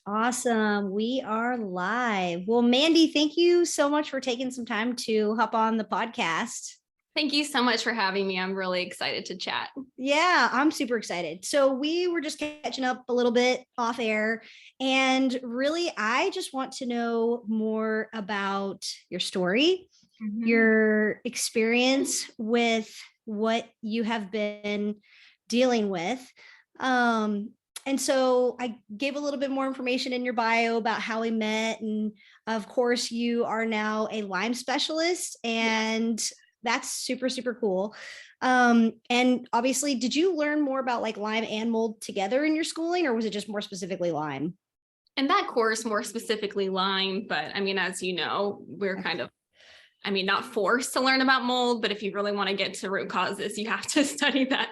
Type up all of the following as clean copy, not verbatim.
Awesome. We are live. Well, Mandy, thank you so much for taking some time to hop on the podcast. Thank you so much for having me. I'm really excited to chat. Yeah, I'm super excited. So we were just catching up a little bit off air, and really, I just want to know more about your story, your experience with what you have been dealing with. And so I gave a little bit more information in your bio about how we met. And of course, you are now a Lyme specialist, and that's super, super cool. And obviously, did you learn more about like Lyme and mold together in your schooling, or was it just more specifically Lyme? And that course, more specifically Lyme, but I mean, as you know, we're kind of, not forced to learn about mold, but if you really want to get to root causes, you have to study that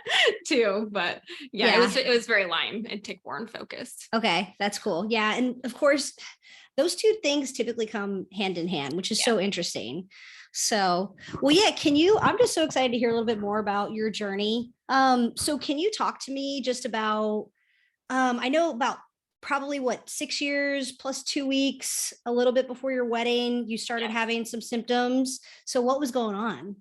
too. But yeah. It was very Lyme and tick-borne focused. Okay, that's cool. Yeah. And of course, those two things typically come hand in hand, which is so interesting. So, well, yeah, I'm just so excited to hear a little bit more about your journey. So can you talk to me just about, I know about probably 6 years plus 2 weeks, a little bit before your wedding, you started having some symptoms. So what was going on?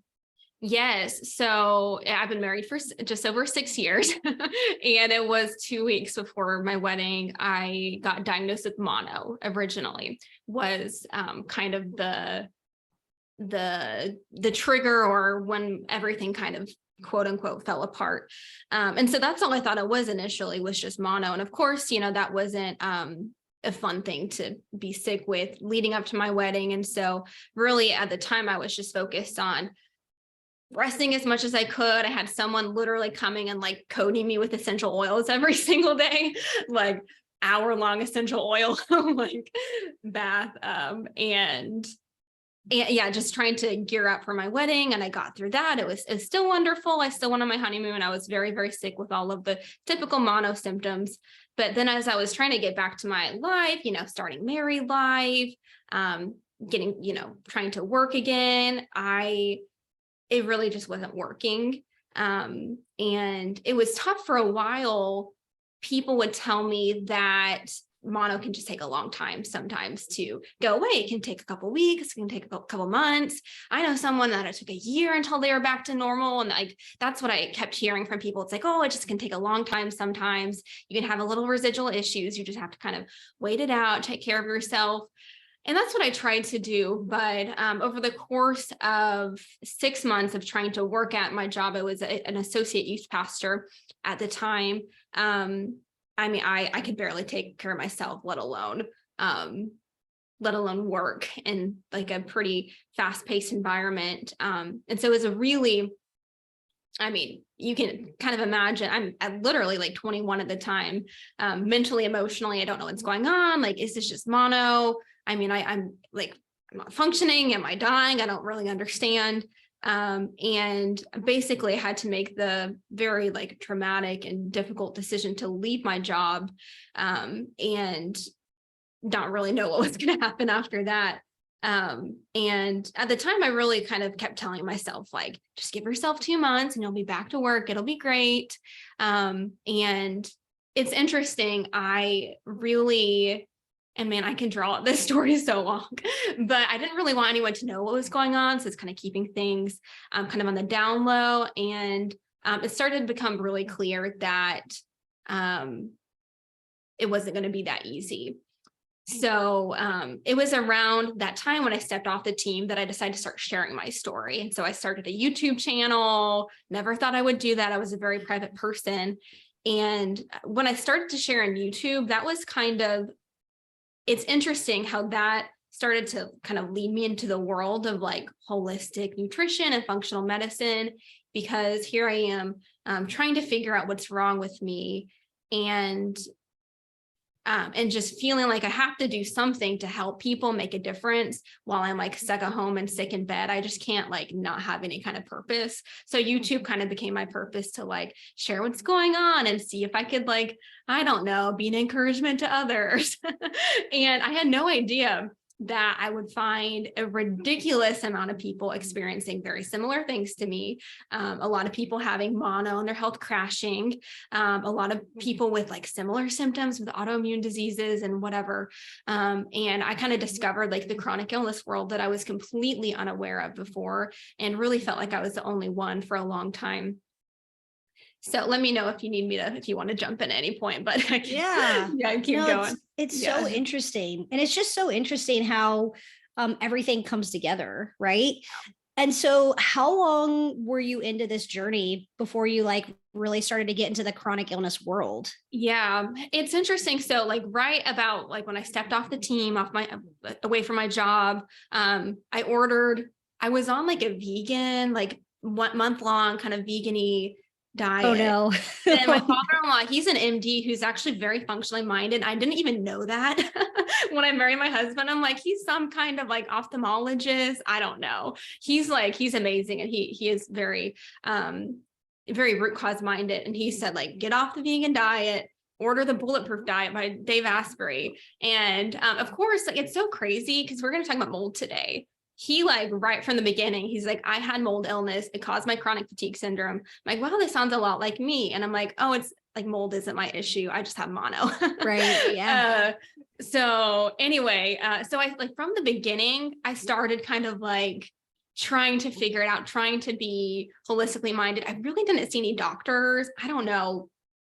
Yes. So I've been married for just over 6 years and it was 2 weeks before my wedding. I got diagnosed with mono. Originally was kind of the trigger, or when everything kind of quote unquote fell apart. And so that's all I thought it was initially, was just mono. And of course, that wasn't a fun thing to be sick with leading up to my wedding. And so really at the time I was just focused on resting as much as I could. I had someone literally coming and like coating me with essential oils every single day, like hour-long essential oil, like bath. And yeah, just trying to gear up for my wedding. And I got through that. It was still wonderful. I still went on my honeymoon. I was very, very sick with all of the typical mono symptoms. But then as I was trying to get back to my life, starting married life, getting, trying to work again, it really just wasn't working. And it was tough for a while. People would tell me that mono can just take a long time sometimes to go away. It can take a couple of weeks, it can take a couple months. I know someone that it took a year until they were back to normal. And like, that's what I kept hearing from people. It's like, oh, it just can take a long time. Sometimes you can have a little residual issues. You just have to kind of wait it out, take care of yourself. And that's what I tried to do. But over the course of 6 months of trying to work at my job, I was an associate youth pastor at the time. I could barely take care of myself, let alone work in like a pretty fast-paced environment. And so it was a really, you can kind of imagine, I'm literally like 21 at the time, mentally, emotionally, I don't know what's going on. Like, is this just mono? I'm like, I'm not functioning. Am I dying? I don't really understand. And basically I had to make the very like traumatic and difficult decision to leave my job, and not really know what was going to happen after that. And at the time I really kind of kept telling myself, like, just give yourself 2 months and you'll be back to work. It'll be great. And it's interesting. And man, I can draw out this story so long, but I didn't really want anyone to know what was going on. So it's kind of keeping things kind of on the down low. And it started to become really clear that it wasn't going to be that easy. So it was around that time when I stepped off the team that I decided to start sharing my story. And so I started a YouTube channel. Never thought I would do that. I was a very private person. And when I started to share on YouTube, that was it's interesting how that started to kind of lead me into the world of like holistic nutrition and functional medicine, because here I am trying to figure out what's wrong with me, and just feeling like I have to do something to help people make a difference while I'm like stuck at home and sick in bed. I just can't like not have any kind of purpose. So YouTube kind of became my purpose to like share what's going on and see if I could like, I don't know, be an encouragement to others. And I had no idea that I would find a ridiculous amount of people experiencing very similar things to me. A lot of people having mono and their health crashing. A lot of people with like similar symptoms with autoimmune diseases and whatever. And I kind of discovered like the chronic illness world that I was completely unaware of before, and really felt like I was the only one for a long time. So let me know if you need me to, if you want to jump in at any point, but Yeah. keep No, going. it's so interesting. And it's just so interesting how everything comes together, right? And so how long were you into this journey before you like really started to get into the chronic illness world? Yeah, it's interesting. So like right about like when I stepped off the team, away from my job, I was on like a vegan, like 1 month long kind of vegan-y diet. Oh no. And my father-in-law, he's an MD who's actually very functionally minded. I didn't even know that when I married my husband. I'm like, he's some kind of like ophthalmologist. I don't know. He's amazing. And he is very, very root cause minded. And he said, like, get off the vegan diet, order the Bulletproof Diet by Dave Asprey. And of course, like, it's so crazy because we're going to talk about mold today. He like right from the beginning, he's like, I had mold illness. It caused my chronic fatigue syndrome. I'm like, wow, this sounds a lot like me. And I'm like, oh, it's like mold isn't my issue. I just have mono. Right. Yeah. So anyway, so I like from the beginning, I started kind of like trying to figure it out, trying to be holistically minded. I really didn't see any doctors. I don't know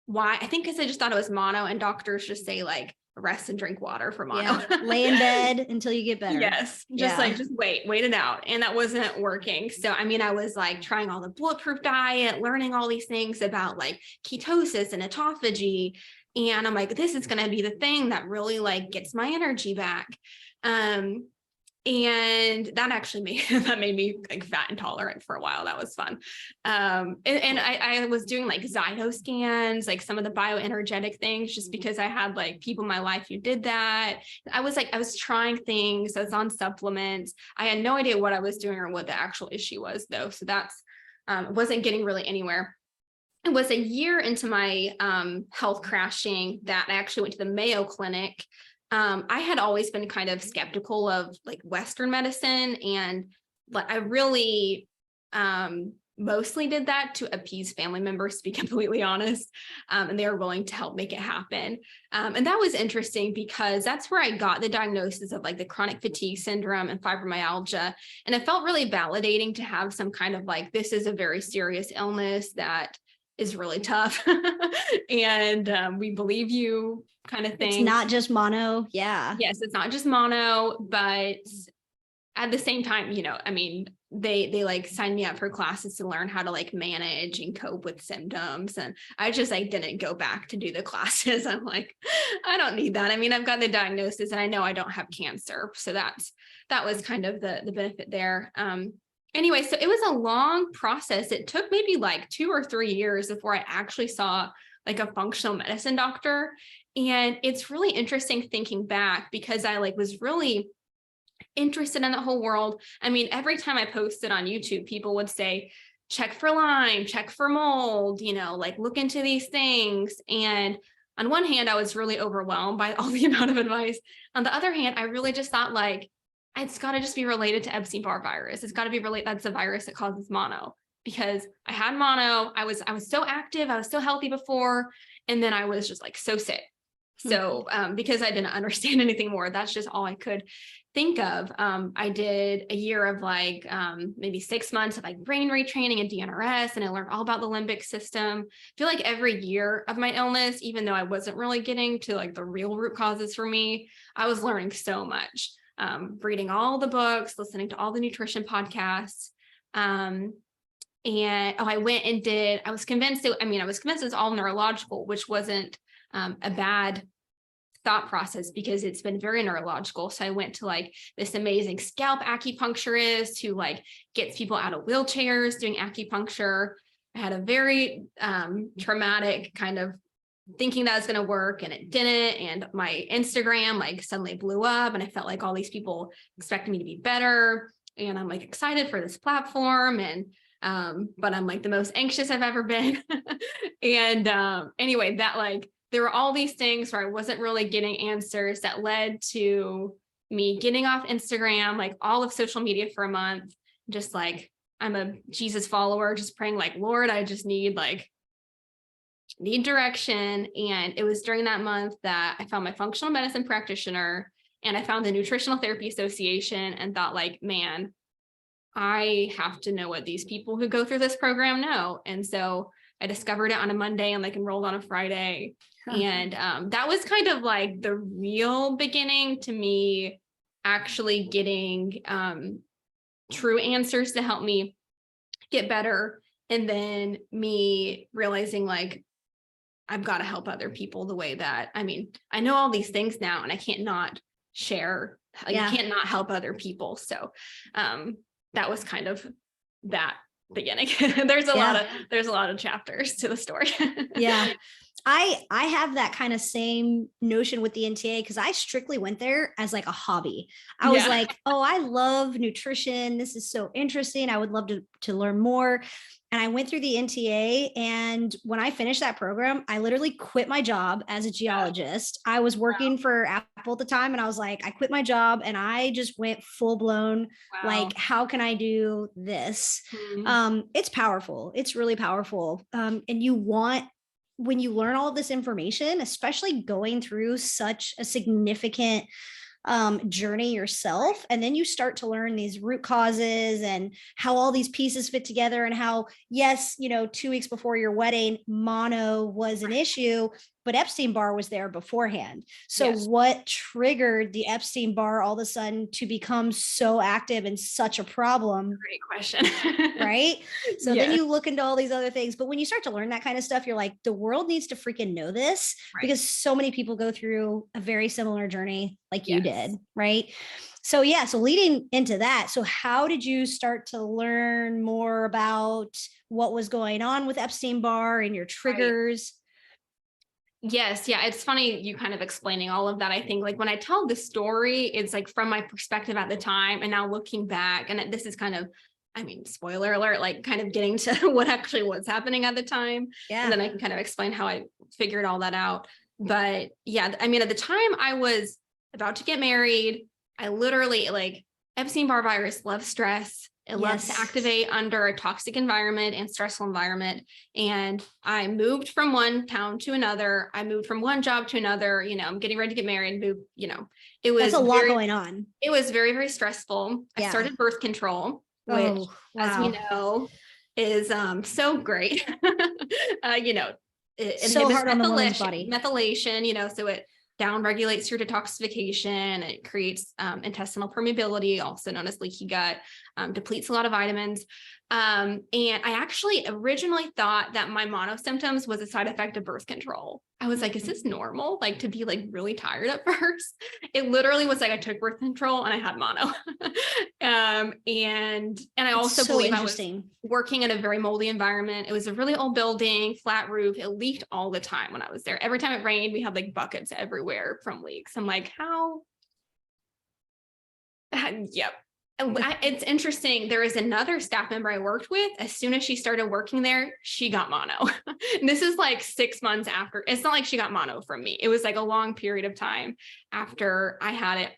why. I think because I just thought it was mono, and doctors just say like, rest and drink water for mono. Yeah. Lay in bed until you get better. Yes. Just wait it out. And that wasn't working. So, I mean, I was like trying all the Bulletproof Diet, learning all these things about like ketosis and autophagy. And I'm like, this is going to be the thing that really like gets my energy back. And that actually made me like fat intolerant for a while. That was fun. And I was doing like Zyto scans, like some of the bioenergetic things, just because I had like people in my life who did that. I was trying things. I was on supplements. I had no idea what I was doing or what the actual issue was though. So that's, wasn't getting really anywhere. It was a year into my health crashing that I actually went to the Mayo Clinic. I had always been kind of skeptical of like Western medicine, and like I really mostly did that to appease family members, to be completely honest. And they were willing to help make it happen. And that was interesting because that's where I got the diagnosis of like the chronic fatigue syndrome and fibromyalgia. And it felt really validating to have some kind of like, this is a very serious illness that is really tough. And we believe you kind of thing. It's not just mono. Yeah. Yes, it's not just mono, but at the same time, you know, I mean, they like signed me up for classes to learn how to like manage and cope with symptoms. And I just like didn't go back to do the classes. I'm like, I don't need that. I mean, I've got the diagnosis and I know I don't have cancer. So that was kind of the benefit there. Anyway, so it was a long process. It took maybe like 2 or 3 years before I actually saw like a functional medicine doctor. And it's really interesting thinking back because I like was really interested in the whole world. I mean, every time I posted on YouTube, people would say, check for Lyme, check for mold, you know, like look into these things. And on one hand, I was really overwhelmed by all the amount of advice. On the other hand, I really just thought like, it's got to just be related to Epstein-Barr virus. It's got to be related. That's the virus that causes mono, because I had mono. I was so active. I was so healthy before. And then I was just like so sick. So because I didn't understand anything more, that's just all I could think of. I did a year of like maybe 6 months of like brain retraining and DNRS, and I learned all about the limbic system. I feel like every year of my illness, even though I wasn't really getting to like the real root causes for me, I was learning so much. Reading all the books, listening to all the nutrition podcasts. I went and I was convinced it's all neurological, which wasn't a bad thought process because it's been very neurological. So I went to like this amazing scalp acupuncturist who like gets people out of wheelchairs doing acupuncture. I had a very traumatic kind of thinking that was going to work, and it didn't. And my Instagram like suddenly blew up, and I felt like all these people expected me to be better. And I'm like excited for this platform, and but I'm like the most anxious I've ever been. And anyway, that like there were all these things where I wasn't really getting answers that led to me getting off Instagram, like all of social media for a month, just like, I'm a Jesus follower, just praying like, Lord, I just need direction. And it was during that month that I found my functional medicine practitioner, and I found the Nutritional Therapy Association, and thought like, man, I have to know what these people who go through this program know. And so I discovered it on a Monday and like enrolled on a Friday. And that was kind of like the real beginning to me actually getting true answers to help me get better. And then me realizing like, I've got to help other people the way that, I mean, I know all these things now, and I can't not share, like, I can't not help other people. So that was kind of that beginning. There's a lot of chapters to the story. Yeah. I have that kind of same notion with the NTA, because I strictly went there as like a hobby. I was like, oh, I love nutrition. This is so interesting. I would love to learn more. And I went through the NTA, and when I finished that program, I literally quit my job as a geologist. I was working for Apple at the time, and I was like, I quit my job and I just went full blown. Like, how can I do this? It's powerful. It's really powerful. And when you learn all of this information, especially going through such a significant journey yourself, and then you start to learn these root causes and how all these pieces fit together, and how, yes, 2 weeks before your wedding, mono was an issue, but Epstein-Barr was there beforehand. So what triggered the Epstein-Barr all of a sudden to become so active and such a problem? Great question. Right? So then you look into all these other things, but when you start to learn that kind of stuff, you're like, the world needs to freaking know this, because so many people go through a very similar journey like you did, right? So so leading into that, so how did you start to learn more about what was going on with Epstein-Barr and your triggers? Yes. Yeah. It's funny you kind of explaining all of that. I think like when I tell the story, it's like from my perspective at the time, and now looking back, and this is kind of, I mean, spoiler alert, like kind of getting to what actually was happening at the time. And then I can kind of explain how I figured all that out. But I mean, at the time I was about to get married, I literally, like, Epstein-Barr virus loves stress. It loves to activate under a toxic environment and stressful environment. And I moved from one town to another. I moved from one job to another. I'm getting ready to get married. It was a lot going on. It was very, very stressful. I started birth control, which, as we know, is so great. It so hard on the woman's body. Methylation. So it down regulates your detoxification. It creates intestinal permeability, also known as leaky gut, depletes a lot of vitamins. And I actually originally thought that my mono symptoms was a side effect of birth control. I was like, is this normal? Like, to be like really tired at first? It literally was like I took birth control and I had mono. And I also believe I was working in a very moldy environment. It was a really old building, flat roof. It leaked all the time when I was there. Every time it rained, we had like buckets everywhere from leaks. I'm like, how? Yep. It's interesting. There is another staff member I worked with. As soon as she started working there, she got mono. And this is like 6 months after. It's not like she got mono from me. It was like a long period of time after I had it.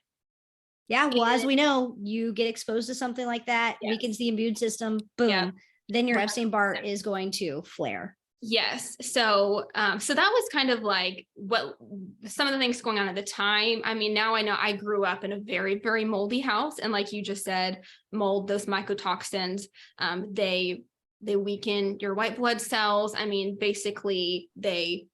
Yeah. Well, as we know, you get exposed to something like that, weakens the immune system, boom, then your Epstein-Barr is going to flare. Yes. So that was kind of like what some of the things going on at the time. I mean, now I know I grew up in a very, very moldy house. And like you just said, mold, those mycotoxins, they weaken your white blood cells. I mean, basically they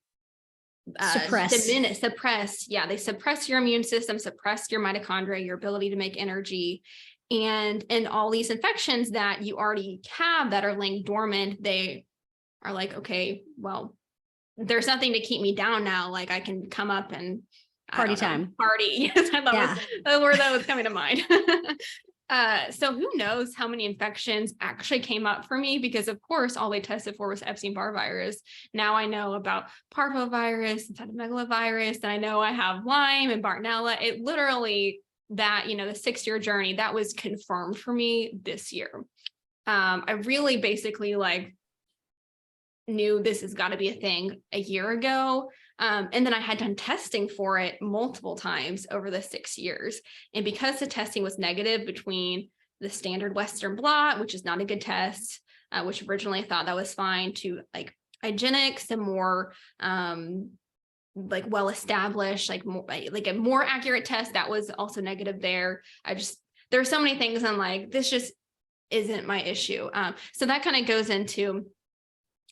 suppress. They suppress your immune system, suppress your mitochondria, your ability to make energy. And all these infections that you already have that are laying dormant, they are like, okay, well, there's nothing to keep me down now. Like, I can come up and party time. Party. Yes, I thought was the word that was coming to mind. So who knows how many infections actually came up for me, because of course, all they tested for was Epstein-Barr virus. Now I know about parvovirus and cytomegalovirus, and I know I have Lyme and Bartonella. It literally, that, the 6-year journey, that was confirmed for me this year. I really basically knew this has got to be a thing a year ago. And then I had done testing for it multiple times over the 6 years. And because the testing was negative between the standard Western blot, which is not a good test, which originally I thought that was fine, to like hygienics and more like well-established, like a more accurate test that was also negative there. There are so many things I'm like, this just isn't my issue. So that kind of goes into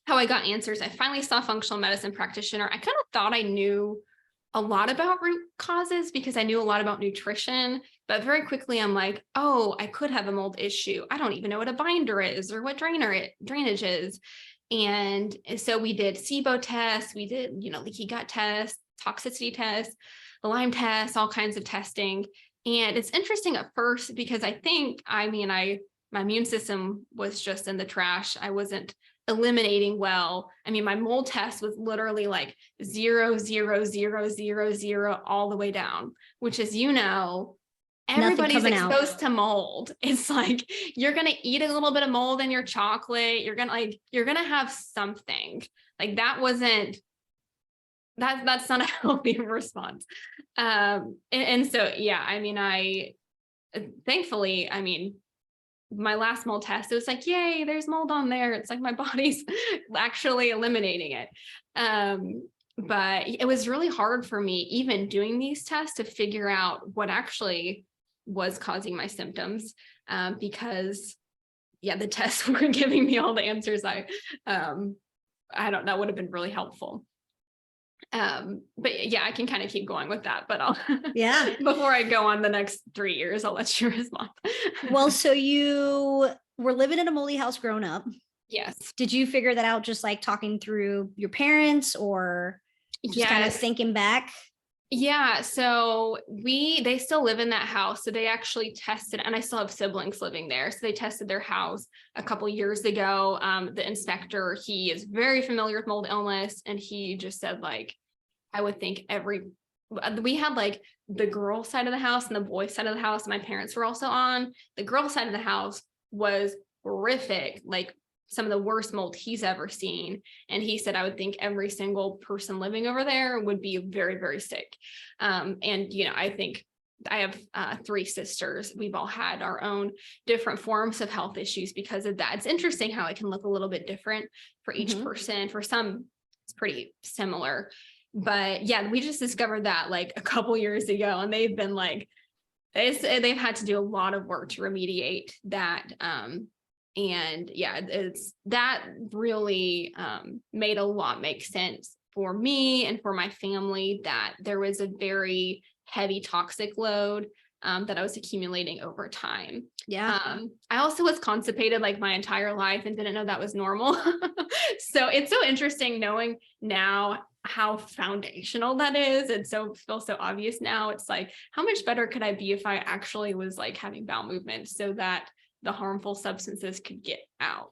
how I got answers. I finally saw a functional medicine practitioner. I kind of thought I knew a lot about root causes because I knew a lot about nutrition, but very quickly I'm like, oh, I could have a mold issue. I don't even know what a binder is or what drainage is. And so we did SIBO tests, we did, leaky gut tests, toxicity tests, the Lyme tests, all kinds of testing. And it's interesting at first because my immune system was just in the trash. I wasn't eliminating well. I mean, my mold test was literally like 0, 0, 0, 0, 0 all the way down, which is, everybody's exposed to mold. It's like, you're going to eat a little bit of mold in your chocolate. You're going to have something like that. That's not a healthy response. And so, yeah, thankfully, my last mold test, it was like, yay, there's mold on there. It's like my body's actually eliminating it. But it was really hard for me, even doing these tests, to figure out what actually was causing my symptoms, because the tests were giving me all the answers. That would have been really helpful. But yeah, I can kind of keep going with that, but before I go on the next 3 years, I'll let you respond. Well, so you were living in a moldy house growing up. Yes. Did you figure that out just like talking through your parents, or just kind of thinking back? Yeah. So they still live in that house. So they actually tested, and I still have siblings living there. So they tested their house a couple years ago. The inspector, he is very familiar with mold illness. And he just said, like, I would think we had like the girl side of the house and the boy side of the house. My parents were also on. The girl side of the house was horrific, like some of the worst mold he's ever seen. And he said, I would think every single person living over there would be very, very sick. And, I think I have 3 sisters. We've all had our own different forms of health issues because of that. It's interesting how it can look a little bit different for each person. For some, it's pretty similar. But yeah, we just discovered that like a couple years ago, and they've been like, they've had to do a lot of work to remediate that. And yeah, that really made a lot make sense for me and for my family, that there was a very heavy toxic load that I was accumulating over time. Yeah. I also was constipated like my entire life and didn't know that was normal. So it's so interesting knowing now how foundational that is. And so feels so obvious now. It's like, how much better could I be if I actually was like having bowel movements so that the harmful substances could get out?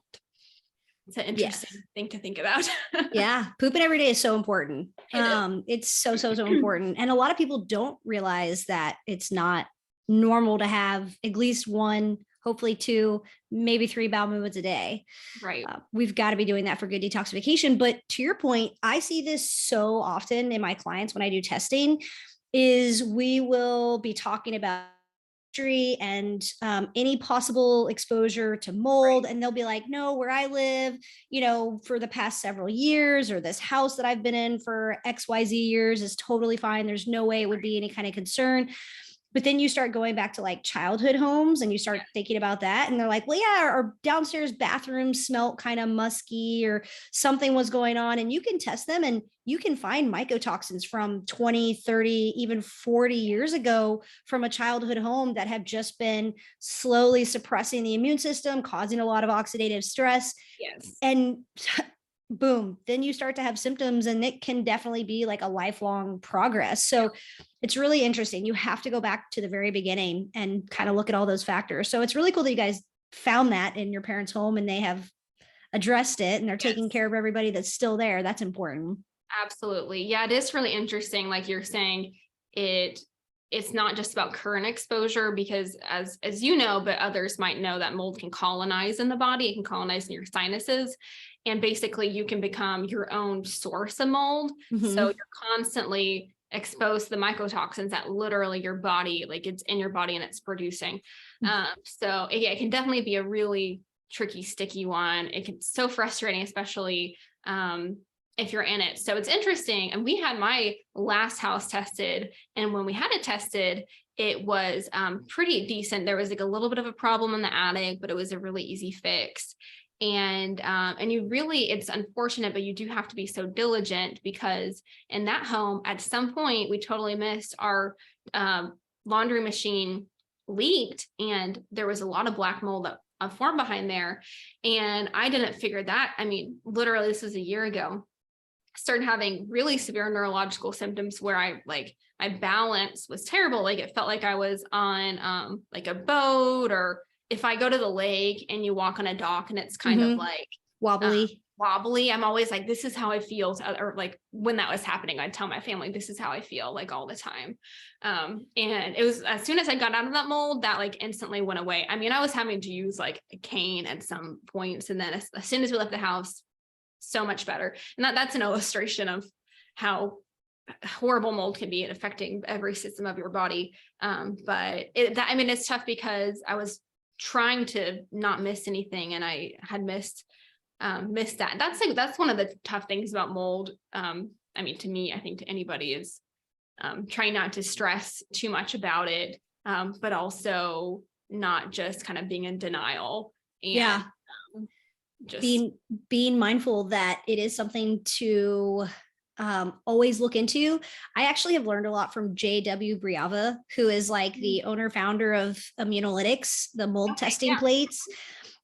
It's an interesting thing to think about. Yeah. Pooping every day is so important. It's so important. And a lot of people don't realize that it's not normal to have at least 1, hopefully 2, maybe 3 bowel movements a day. Right. We've got to be doing that for good detoxification. But to your point, I see this so often in my clients when I do testing, is we will be talking about and any possible exposure to mold. And they'll be like, no, where I live, for the past several years, or this house that I've been in for XYZ years is totally fine. There's no way it would be any kind of concern. But then you start going back to like childhood homes and you start thinking about that. And they're like, well, yeah, our downstairs bathroom smelled kind of musky or something was going on. And you can test them and you can find mycotoxins from 20, 30, even 40 years ago from a childhood home that have just been slowly suppressing the immune system, causing a lot of oxidative stress. Yes. And boom, then you start to have symptoms, and it can definitely be like a lifelong progress. So it's really interesting. You have to go back to the very beginning and kind of look at all those factors. So it's really cool that you guys found that in your parents' home and they have addressed it and they're taking care of everybody that's still there. That's important. Absolutely. Yeah, it is really interesting. Like you're saying, it's not just about current exposure, because as but others might know, that mold can colonize in the body. It can colonize in your sinuses. And basically you can become your own source of mold. So Mhm. you're constantly exposed to the mycotoxins that literally your body, like it's in your body and it's producing. So yeah, it can definitely be a really tricky, sticky one. It can so frustrating, especially if you're in it. So it's interesting. And we had my last house tested, and when we had it tested, it was pretty decent. There was like a little bit of a problem in the attic, but it was a really easy fix. And you really, it's unfortunate, but you do have to be so diligent, because in that home, at some point, we totally missed our laundry machine leaked, and there was a lot of black mold that formed behind there. And I didn't figure that. I mean, literally, this was a year ago. Started having really severe neurological symptoms where my balance was terrible. Like it felt like I was on like a boat, or if I go to the lake and you walk on a dock and it's kind of like Wobbly. wobbly, I'm always like, this is how I feel. Or like when that was happening, I'd tell my family, this is how I feel, like all the time. And it was, as soon as I got out of that mold, that like instantly went away. I mean, I was having to use like a cane at some points. And then as soon as we left the house, so much better. And that's an illustration of how horrible mold can be at affecting every system of your body. But it's tough, because I was trying to not miss anything, and I had missed that. That's one of the tough things about mold. To me, I think to anybody, is trying not to stress too much about it, but also not just kind of being in denial. And just being mindful that it is something to always look into. I actually have learned a lot from JW Briava, who is like the owner founder of Immunolytics, the mold testing plates.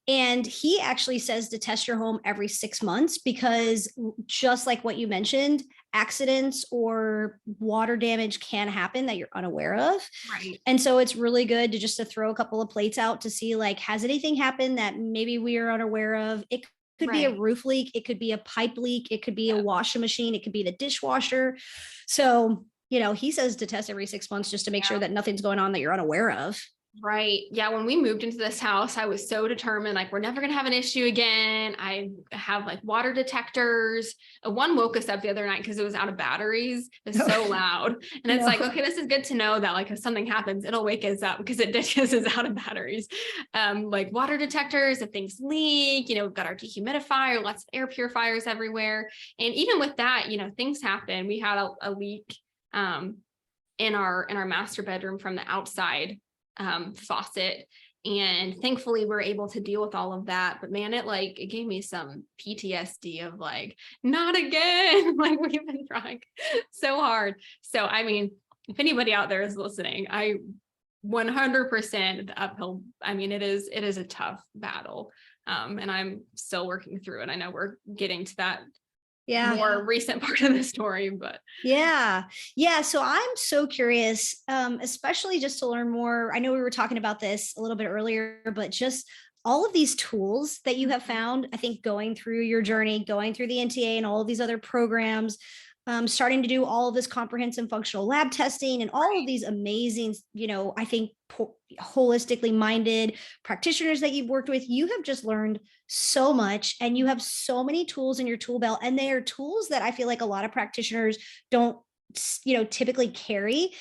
And he actually says to test your home every 6 months, because just like what you mentioned, accidents or water damage can happen that you're unaware of. Right. And so it's really good to throw a couple of plates out to see, like, has anything happened that maybe we are unaware of? It could be a roof leak. It could be a pipe leak. It could be a washing machine. It could be the dishwasher. So, he says to test every 6 months just to make sure that nothing's going on that you're unaware of. Right. Yeah. When we moved into this house, I was so determined, like, we're never going to have an issue again. I have like water detectors. One woke us up the other night because it was out of batteries. It's so loud. And it's like, okay, this is good to know that like if something happens, it'll wake us up, because it is out of batteries. Like water detectors, if things leak, we've got our dehumidifier, lots of air purifiers everywhere. And even with that, things happen. We had a leak in our master bedroom from the outside faucet. And thankfully we're able to deal with all of that. But man, it gave me some PTSD of like, not again. Like, we've been trying so hard. So, if anybody out there is listening, I 100% the uphill. It is a tough battle. And I'm still working through it. I know we're getting to that more recent part of the story, but so I'm so curious, especially just to learn more. I know we were talking about this a little bit earlier, but just all of these tools that you have found, I think, going through your journey, going through the NTA and all of these other programs, starting to do all of this comprehensive functional lab testing and all of these amazing, I think holistically minded practitioners that you've worked with, you have just learned so much, and you have so many tools in your tool belt, and they are tools that I feel like a lot of practitioners don't typically carry.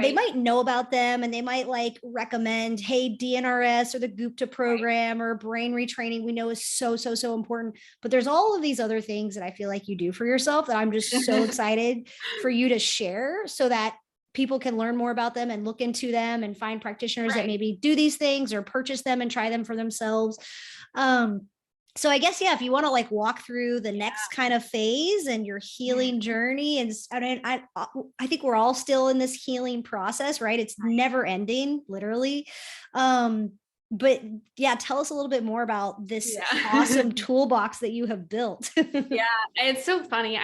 They might know about them, and they might like recommend, hey, DNRS or the Gupta program or brain retraining, we know is so important, but there's all of these other things that I feel like you do for yourself that I'm just so excited for you to share, so that people can learn more about them and look into them and find practitioners that maybe do these things or purchase them and try them for themselves. So I guess, if you want to like walk through the next kind of phase and your healing journey. And I think we're all still in this healing process, right? It's never ending, literally. But tell us a little bit more about this awesome toolbox that you have built. It's so funny.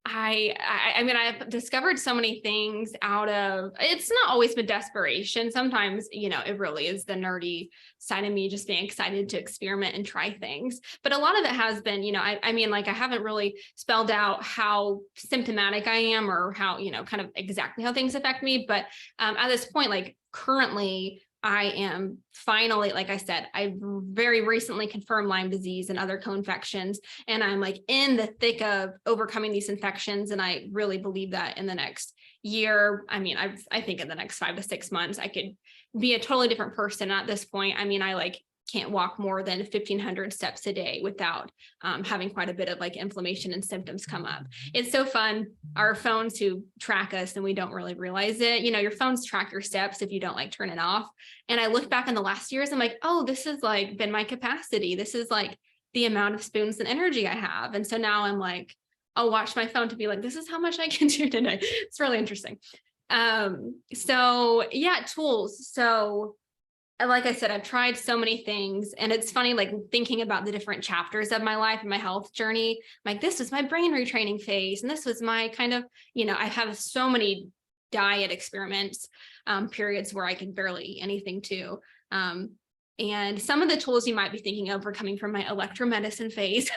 I've discovered so many things out of, it's not always been desperation. Sometimes, it really is the nerdy side of me just being excited to experiment and try things. But a lot of it has been, I haven't really spelled out how symptomatic I am, or how, kind of exactly how things affect me. But at this point, like currently, I am finally, like I said, I very recently confirmed Lyme disease and other co-infections, and I'm like in the thick of overcoming these infections. And I really believe that in the next year, I mean, I think in the next 5 to 6 months, I could be a totally different person at this point. I mean, I like can't walk more than 1,500 steps a day without having quite a bit of like inflammation and symptoms come up. It's so fun. Our phones who track us and we don't really realize it. You know, your phones track your steps if you don't like turn it off. And I look back in the last years, I'm like, oh, this has like been my capacity. This is like the amount of spoons and energy I have. And so now I'm like, I'll watch my phone to be like, this is how much I can do today. It's really interesting. So yeah, tools. So like I said, I've tried so many things, and it's funny, like thinking about the different chapters of my life and my health journey, like this was my brain retraining phase. And this was my kind of, you know, I have so many diet experiments, periods where I can barely eat anything too. And some of the tools you might be thinking of are coming from my electromedicine phase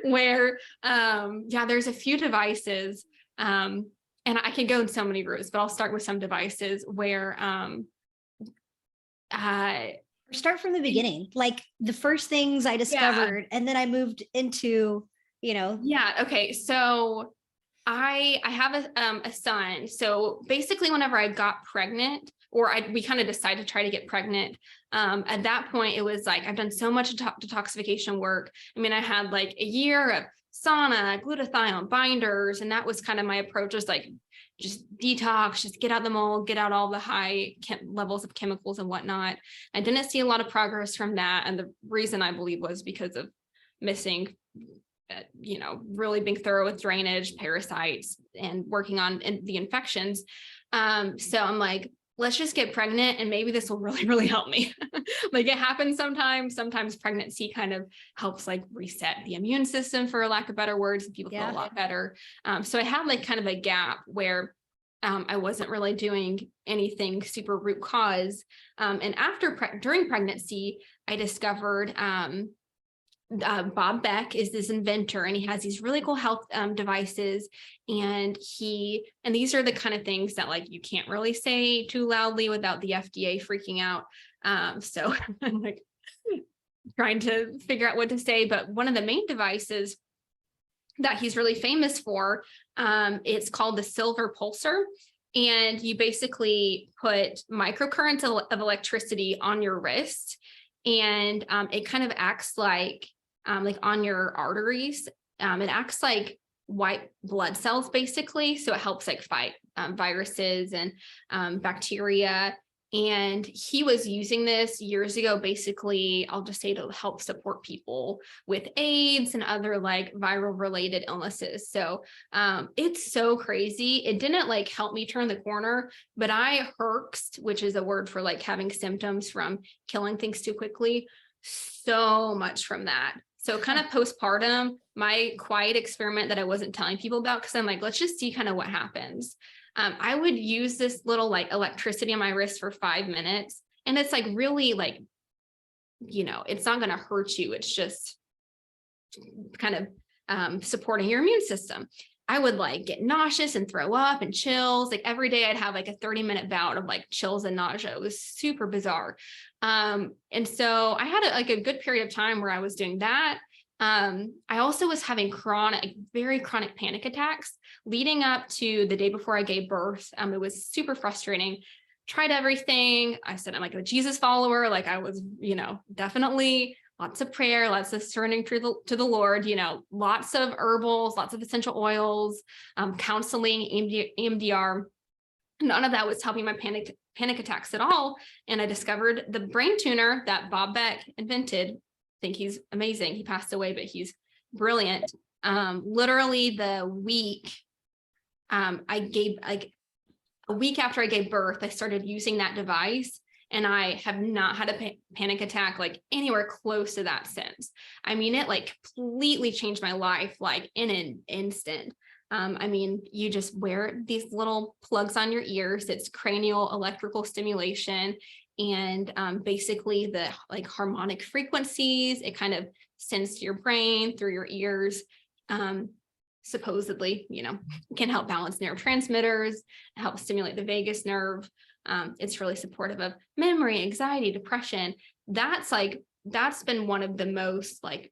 where, yeah, there's a few devices, and I can go in so many routes, but I'll start with some devices where, start from the beginning, like the first things I discovered, and then I moved into, you know. Yeah. Okay. So I have a son. So basically whenever I got pregnant, or we kind of decided to try to get pregnant, at that point, it was like, I've done so much detoxification work. I mean, I had like a year of sauna, glutathione, binders, and that was kind of my approach, was like, just detox, just get out the mold, get out all the high levels of chemicals and whatnot. I didn't see a lot of progress from that. And the reason I believe was because of missing, you know, really being thorough with drainage, parasites, and working on the infections. So I'm like, let's just get pregnant and maybe this will really, really help me. Like it happens sometimes. Sometimes pregnancy kind of helps like reset the immune system, for lack of better words, and people feel a lot better. So I had like kind of a gap where I wasn't really doing anything super root cause. And during pregnancy, I discovered Bob Beck is this inventor, and he has these really cool health devices, and these are the kind of things that like you can't really say too loudly without the FDA freaking out. So I'm like trying to figure out what to say, but one of the main devices that he's really famous for, it's called the silver pulsar. And you basically put microcurrents of electricity on your wrist, and it kind of acts like on your arteries. It acts like white blood cells, basically. So it helps like fight viruses and bacteria. And he was using this years ago, basically, I'll just say, to help support people with AIDS and other like viral related illnesses. So it's so crazy. It didn't like help me turn the corner, but I herxed, which is a word for like having symptoms from killing things too quickly, so much from that. So kind of postpartum, my quiet experiment that I wasn't telling people about, because I'm like, let's just see kind of what happens. I would use this little like electricity on my wrist for 5 minutes. And it's like really like, you know, it's not going to hurt you. It's just kind of supporting your immune system. I would like get nauseous and throw up and chills. Like every day I'd have like a 30-minute bout of like chills and nausea. It was super bizarre. And so I had like a good period of time where I was doing that. I also was having very chronic panic attacks leading up to the day before I gave birth. It was super frustrating. Tried everything. I said, I'm like a Jesus follower. Like I was, you know, definitely lots of prayer, lots of surrendering to the Lord, you know, lots of herbals, lots of essential oils, counseling, EMDR. None of that was helping my panic attacks at all. And I discovered the brain tuner that Bob Beck invented. I think he's amazing. He passed away, but he's brilliant. Literally the week I gave, like a week after I gave birth, I started using that device, and I have not had a panic attack like anywhere close to that since. I mean, it like completely changed my life, like in an instant. I mean, you just wear these little plugs on your ears. It's cranial electrical stimulation, and basically the like harmonic frequencies, it kind of sends to your brain through your ears. supposedly, can help balance neurotransmitters, help stimulate the vagus nerve. It's really supportive of memory, anxiety, depression. That's been one of the most like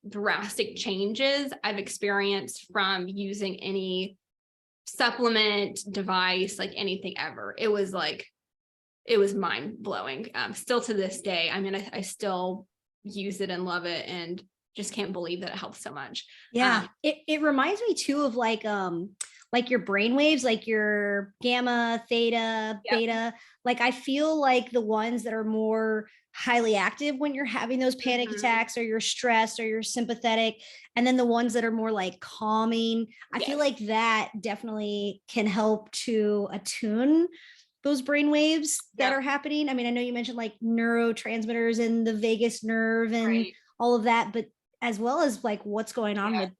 drastic changes I've experienced from using any supplement device, like anything ever. It was mind blowing. Still to this day. I mean, I still use it and love it, and just can't believe that it helps so much. Yeah. It reminds me too of like your brain waves, like your gamma, theta, Yep. beta. Like I feel like the ones that are more highly active when you're having those panic attacks, or you're stressed, or you're sympathetic, and then the ones that are more like calming. I feel like that definitely can help to attune those brain waves that are happening. I mean, I know you mentioned like neurotransmitters and the vagus nerve and all of that, but as well as like what's going on with,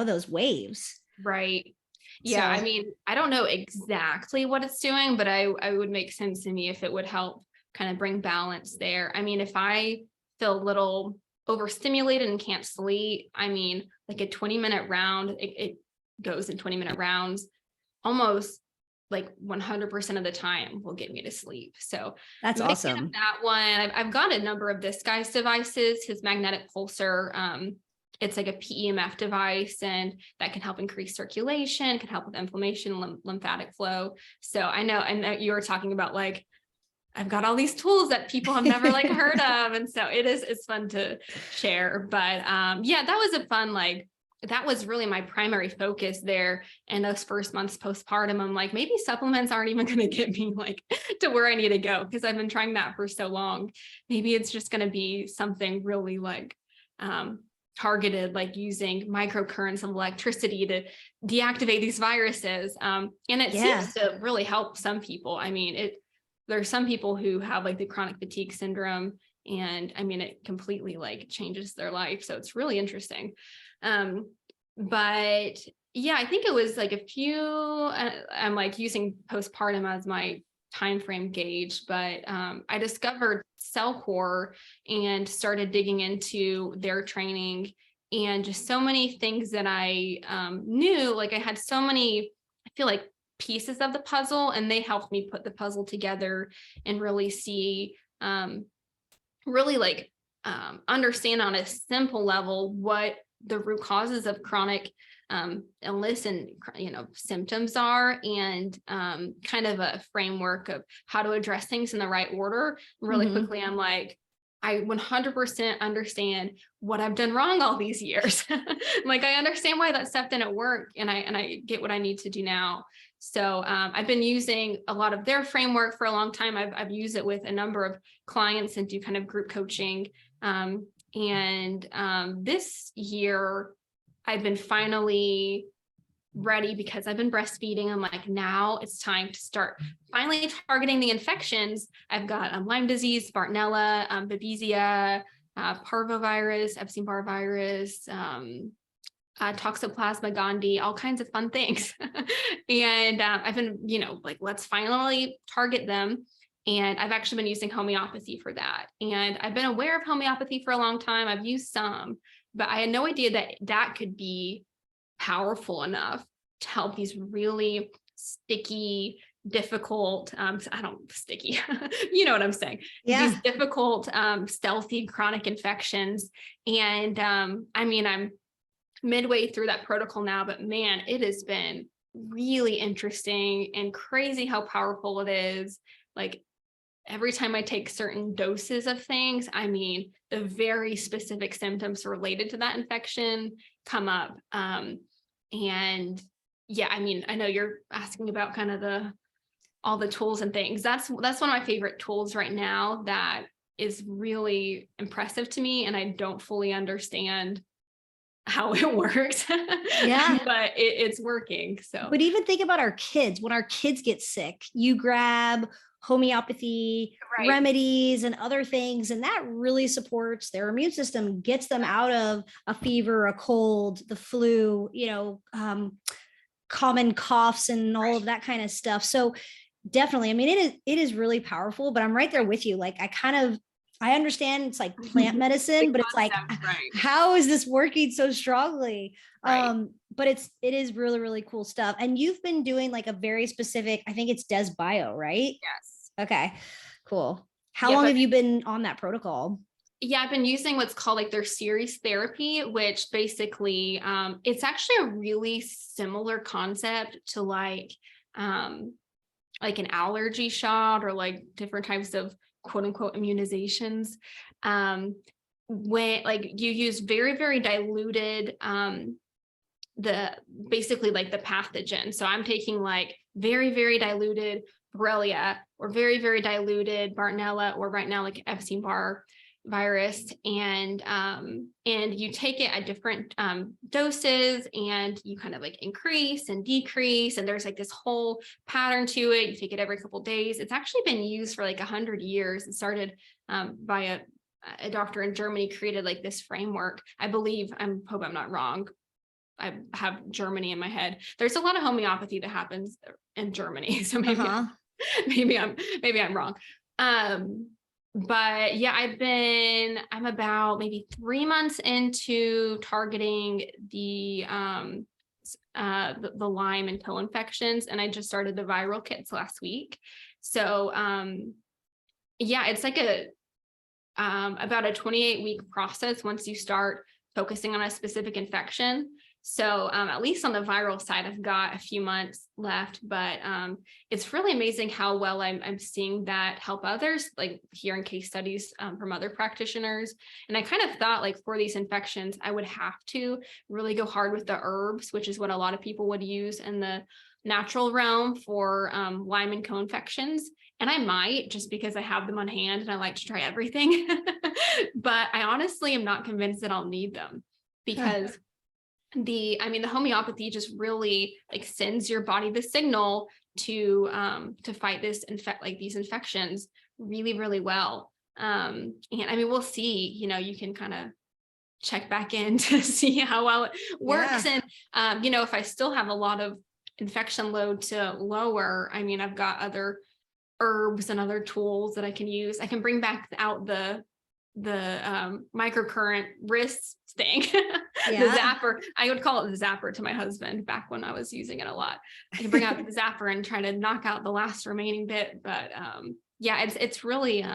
those waves. Right. Yeah. So, I mean, I don't know exactly what it's doing, but I would make sense to me if it would help kind of bring balance there. I mean, if I feel a little overstimulated and can't sleep, I mean, like a 20-minute round, it goes in 20-minute rounds, almost like 100% of the time will get me to sleep. So that's awesome. That one, I've got a number of this guy's devices, his magnetic pulsar. It's like a PEMF device, and that can help increase circulation, can help with inflammation, lymphatic flow. So I know you were talking about like, I've got all these tools that people have never like heard of. And so it's fun to share, but yeah, that was a fun, like, that was really my primary focus there. And those first months postpartum, I'm like, maybe supplements aren't even going to get me like to where I need to go, because I've been trying that for so long. Maybe it's just going to be something really like targeted, like using microcurrents of electricity to deactivate these viruses. And it seems to really help some people. I mean, there's some people who have like the chronic fatigue syndrome, and I mean, it completely like changes their life. So it's really interesting. But yeah, I think it was like I'm like using postpartum as my time frame gauge, but I discovered Cellcore and started digging into their training, and just so many things that I knew, like I had so many, I feel like, pieces of the puzzle, and they helped me put the puzzle together and really see, really like understand on a simple level what the root causes of chronic illness and symptoms are, and kind of a framework of how to address things in the right order. Really quickly, I'm like, I 100% understand what I've done wrong all these years. Like, I understand why that stuff didn't work, and I get what I need to do now. So I've been using a lot of their framework for a long time. I've used it with a number of clients and do kind of group coaching. And this year, I've been finally ready, because I've been breastfeeding. I'm like, now it's time to start finally targeting the infections. I've got Lyme disease, Bartonella, Babesia, parvovirus, Epstein-Barr virus, Toxoplasma gondii, all kinds of fun things. And I've been, like, let's finally target them. And I've actually been using homeopathy for that. And I've been aware of homeopathy for a long time. I've used some, but I had no idea that that could be powerful enough to help these really sticky, difficult, sticky, you know what I'm saying? Yeah. These difficult, stealthy chronic infections. And I mean, I'm midway through that protocol now, but man, it has been really interesting and crazy how powerful it is. Like, every time I take certain doses of things, I mean, the very specific symptoms related to that infection come up. And yeah, I mean, I know you're asking about kind of all the tools and things. That's one of my favorite tools right now that is really impressive to me. And I don't fully understand how it works. Yeah. But it's working. So, but even think about our kids. When our kids get sick, you grab homeopathy remedies and other things, and that really supports their immune system, gets them out of a fever, a cold, the flu, common coughs and all of that kind of stuff. So definitely, I mean, it is really powerful, but I'm right there with you. Like, I kind of I understand it's like plant medicine, but it's like, right. how is this working so strongly? Right. But it is really, really cool stuff. And you've been doing like a very specific, I think it's Des Bio, right? Yes. Okay, cool. How Yep. long have you been on that protocol? Yeah, I've been using what's called like their series therapy, which basically it's actually a really similar concept to like an allergy shot or like different types of quote unquote immunizations. When like you use very, very diluted the basically like the pathogen. So I'm taking like very, very diluted Borrelia or very, very diluted Bartonella, or right now like Epstein-Barr virus, and you take it at different doses, and you kind of like increase and decrease, and there's like this whole pattern to it. You take it every couple of days. It's actually been used for like 100 years. It started by a doctor in Germany, created like this framework. I believe, I hope I'm not wrong, I have Germany in my head. There's a lot of homeopathy that happens in Germany, so maybe I'm wrong. But yeah, I'm about maybe 3 months into targeting the Lyme and co-infections, and I just started the viral kits last week. So yeah, it's like about a 28-week process once you start focusing on a specific infection. So at least on the viral side, I've got a few months left, but it's really amazing how well I'm seeing that help others, like hearing case studies from other practitioners. And I kind of thought like for these infections, I would have to really go hard with the herbs, which is what a lot of people would use in the natural realm for Lyme and co-infections. And I might, just because I have them on hand and I like to try everything. But I honestly am not convinced that I'll need them, because the homeopathy just really like sends your body the signal to fight these infections really, really well. And I mean, we'll see, you can kind of check back in to see how well it works. Yeah. And if I still have a lot of infection load to lower, I mean, I've got other herbs and other tools that I can use. I can bring back out the microcurrent wrist thing. Yeah. The zapper. I would call it the zapper to my husband back when I was using it a lot. I can bring out the zapper and try to knock out the last remaining bit. But yeah, it's really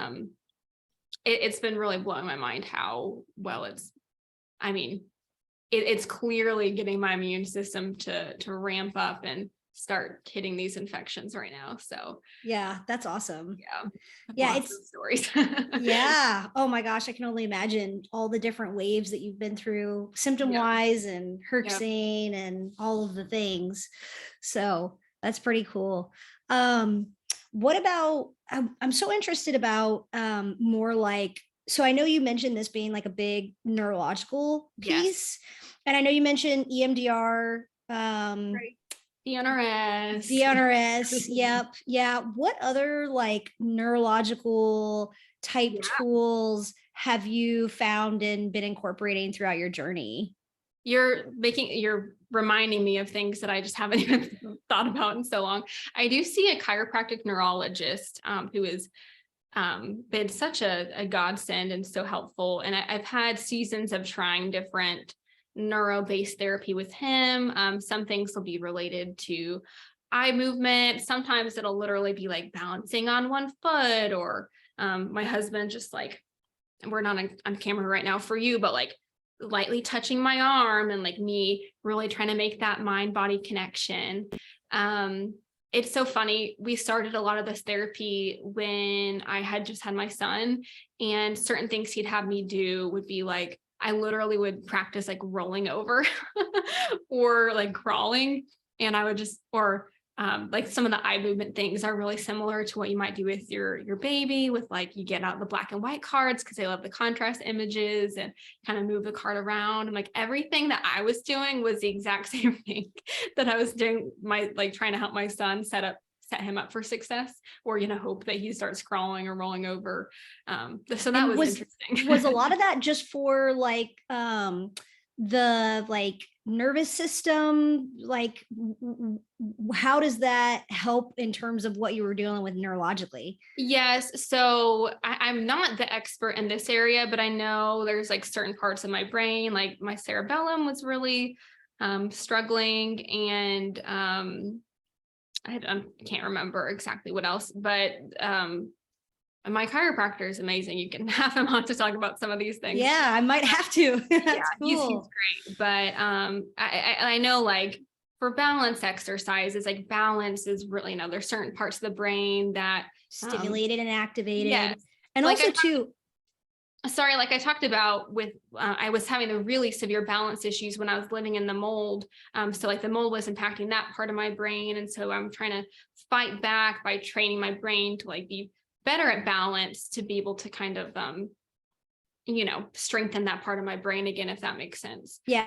it's been really blowing my mind how well it's clearly getting my immune system to ramp up and start hitting these infections right now. So yeah, that's awesome. Yeah, it's stories. Yeah. Oh my gosh, I can only imagine all the different waves that you've been through symptom wise, and herxane and all of the things. So that's pretty cool. What about, I'm so interested about more like, so I know you mentioned this being like a big neurological piece, and I know you mentioned EMDR, right. DNRS. Yep. Yeah. What other like neurological type tools have you found and been incorporating throughout your journey? You're reminding me of things that I just haven't even thought about in so long. I do see a chiropractic neurologist who has been such a godsend and so helpful. And I've had seasons of trying different neuro-based therapy with him. Some things will be related to eye movement. Sometimes it'll literally be like balancing on one foot, or my husband just like, we're not on camera right now for you, but like lightly touching my arm, and like me really trying to make that mind-body connection. It's so funny. We started a lot of this therapy when I had just had my son, and certain things he'd have me do would be like, I literally would practice like rolling over or like crawling. And I would just, or like some of the eye movement things are really similar to what you might do with your baby, with like, you get out the black and white cards because they love the contrast images, and kind of move the card around. And like everything that I was doing was the exact same thing that I was doing, trying to help my son set him up for success, or hope that he starts crawling or rolling over. So that was interesting. Was a lot of that just for like the like nervous system? Like, how does that help in terms of what you were dealing with neurologically? Yes. So I'm not the expert in this area, but I know there's like certain parts of my brain, like my cerebellum was really struggling, and I can't remember exactly what else, but my chiropractor is amazing. You can have him on to talk about some of these things. Yeah, I might have to. Yeah, That's he's cool. great. But I know, like, for balance exercises, like balance is really, there's certain parts of the brain that Stimulated and activated. yes. And Like also too, like I talked about with, I was having the really severe balance issues when I was living in the mold. So like the mold was impacting that part of my brain. And so I'm trying to fight back by training my brain to like be better at balance, to be able to kind of, strengthen that part of my brain again, if that makes sense. yeah,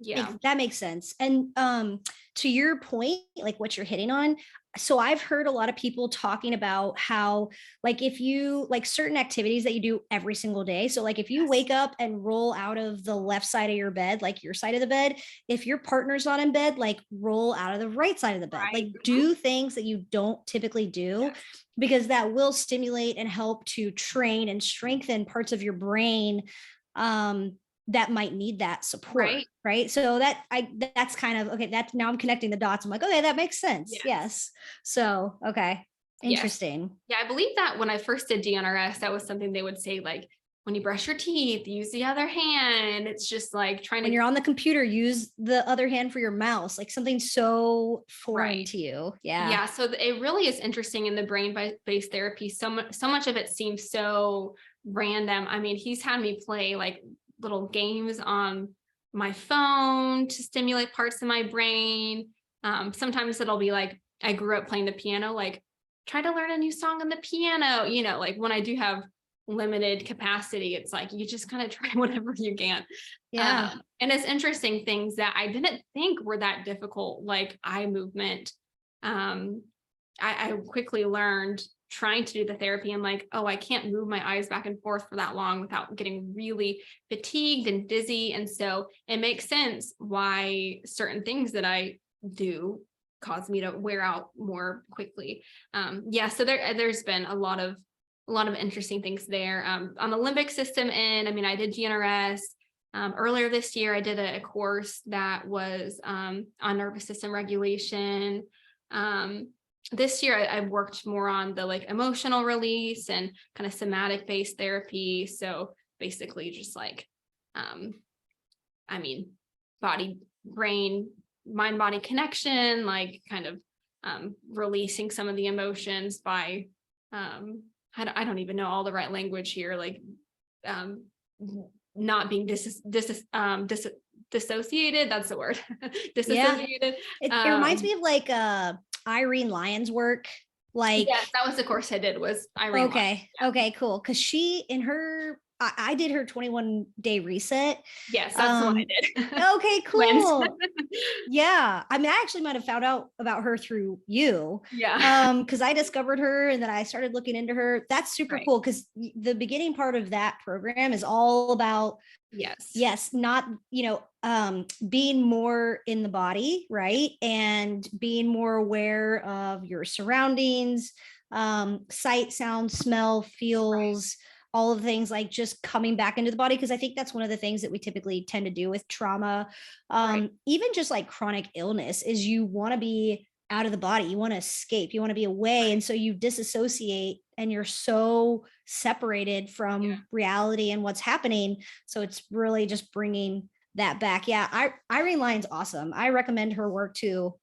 Yeah. that makes sense. And to your point, like what you're hitting on, so I've heard a lot of people talking about how, like, if you like certain activities that you do every single day, so like if you Yes. wake up and roll out of the left side of your bed, like your side of the bed, if your partner's not in bed, like roll out of the right side of the bed, like Right. do things that you don't typically do, Yes. because that will stimulate and help to train and strengthen parts of your brain um that might need that support. Right. Right. So that's kind of okay. That's, now I'm connecting the dots. I'm like, okay, that makes sense. Yes. Yes. So, okay. Yes. Interesting. Yeah. I believe that when I first did DNRS, that was something they would say, like, when you brush your teeth, use the other hand. It's just like trying When to, you're on the computer, use the other hand for your mouse, like something so foreign right. to you. Yeah. Yeah. So it really is interesting in the brain-based therapy. So much of it seems so random. I mean, he's had me play like little games on my phone to stimulate parts of my brain. Sometimes it'll be like, I grew up playing the piano, like try to learn a new song on the piano, like when I do have limited capacity, it's like, you just kind of try whatever you can. Yeah. And it's interesting things that I didn't think were that difficult, like eye movement. Um, I quickly learned trying to do the therapy and like, oh, I can't move my eyes back and forth for that long without getting really fatigued and dizzy. And so it makes sense why certain things that I do cause me to wear out more quickly. Yeah, so there's been a lot of interesting things there. On the limbic system end, I mean, I did GNRS. Earlier this year, I did a course that was on nervous system regulation. This year, I've worked more on the like emotional release and kind of somatic based therapy. So basically just like, I mean, body, brain, mind body connection, like kind of releasing some of the emotions by, I don't even know all the right language here, like not being dissociated. That's the word. Disassociated. It reminds me of like Irene Lyon's work. Like, Yes, that was the course I did, was Irene. okay, Yeah. okay, cool. Because she, in her, I did her 21-day reset. Yes, that's the one I did. Okay, cool. Yeah, I mean, I actually might have found out about her through you. Yeah. Because I discovered her and then I started looking into her. That's super Right. cool, because the beginning part of that program is all about, Yes. not, being more in the body, right? And being more aware of your surroundings, sight, sound, smell, feels, all of the things, like just coming back into the body. Because I think that's one of the things that we typically tend to do with trauma, Right. even just like chronic illness, is you want to be out of the body, you want to escape, you want to be away, and so you disassociate and you're so separated from reality and what's happening. So it's really just bringing that back. Yeah, Irene Lyon's awesome. I recommend her work to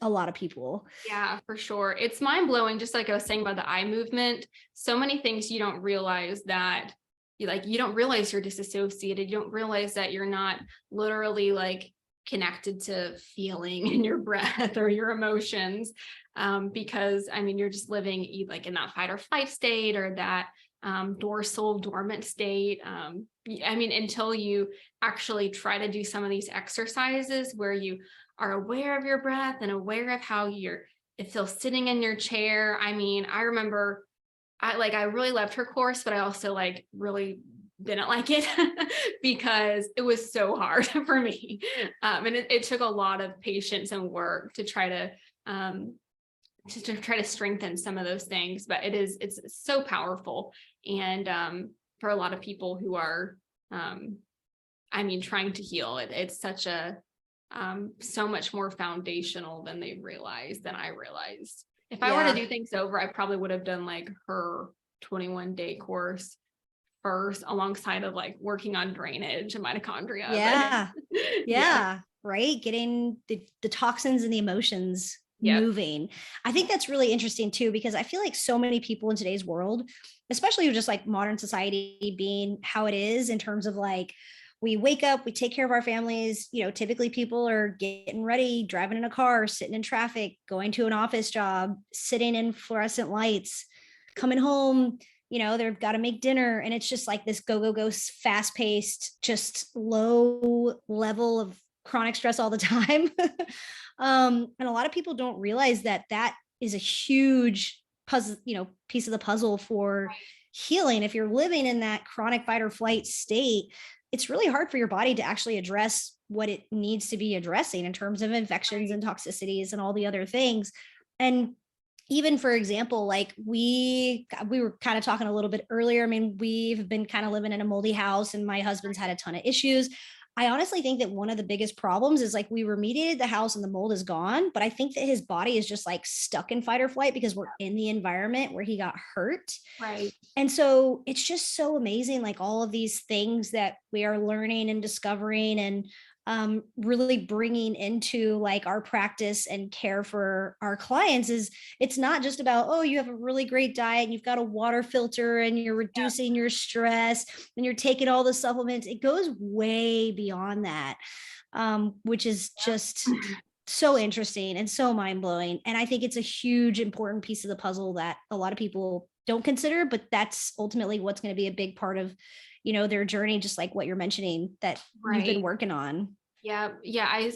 a lot of people. Yeah, for sure. It's mind blowing. Just like I was saying about the eye movement, so many things you don't realize that you don't realize you're disassociated. You don't realize that you're not literally like connected to feeling in your breath or your emotions. Because I mean, you're just living like in that fight or flight state, or that dorsal dormant state. I mean, until you actually try to do some of these exercises where you are aware of your breath and aware of how it feels sitting in your chair. I mean, I remember I really loved her course, but I also like really didn't like it because it was so hard for me. And it took a lot of patience and work to try to strengthen some of those things, but it's so powerful. And for a lot of people who are, trying to heal, it's such a, so much more foundational than I realized. If I were to do things over, I probably would have done like her 21-day course first, alongside of like working on drainage and mitochondria. Yeah. Right. Getting the toxins and the emotions moving. I think that's really interesting too, because I feel like so many people in today's world, especially just like modern society being how it is in terms of like, we wake up, we take care of our families, typically people are getting ready, driving in a car, sitting in traffic, going to an office job, sitting in fluorescent lights, coming home, they've got to make dinner. And it's just like this go, fast paced, just low level of chronic stress all the time. And a lot of people don't realize that is a huge puzzle, piece of the puzzle for healing. If you're living in that chronic fight or flight state, it's really hard for your body to actually address what it needs to be addressing in terms of infections and toxicities and all the other things. And even, for example, like we were kind of talking a little bit earlier. I mean, we've been kind of living in a moldy house and my husband's had a ton of issues. I honestly think that one of the biggest problems is like we remediated the house and the mold is gone, but I think that his body is just like stuck in fight or flight because we're in the environment where he got hurt. Right. And so it's just so amazing, like all of these things that we are learning and discovering and really bringing into like our practice and care for our clients. Is it's not just about, oh, you have a really great diet and you've got a water filter and you're reducing your stress and you're taking all the supplements. It goes way beyond that, which is just so interesting and so mind-blowing. And I think it's a huge, important piece of the puzzle that a lot of people don't consider, but that's ultimately what's going to be a big part of their journey, just like what you're mentioning that you've been working on. Yeah.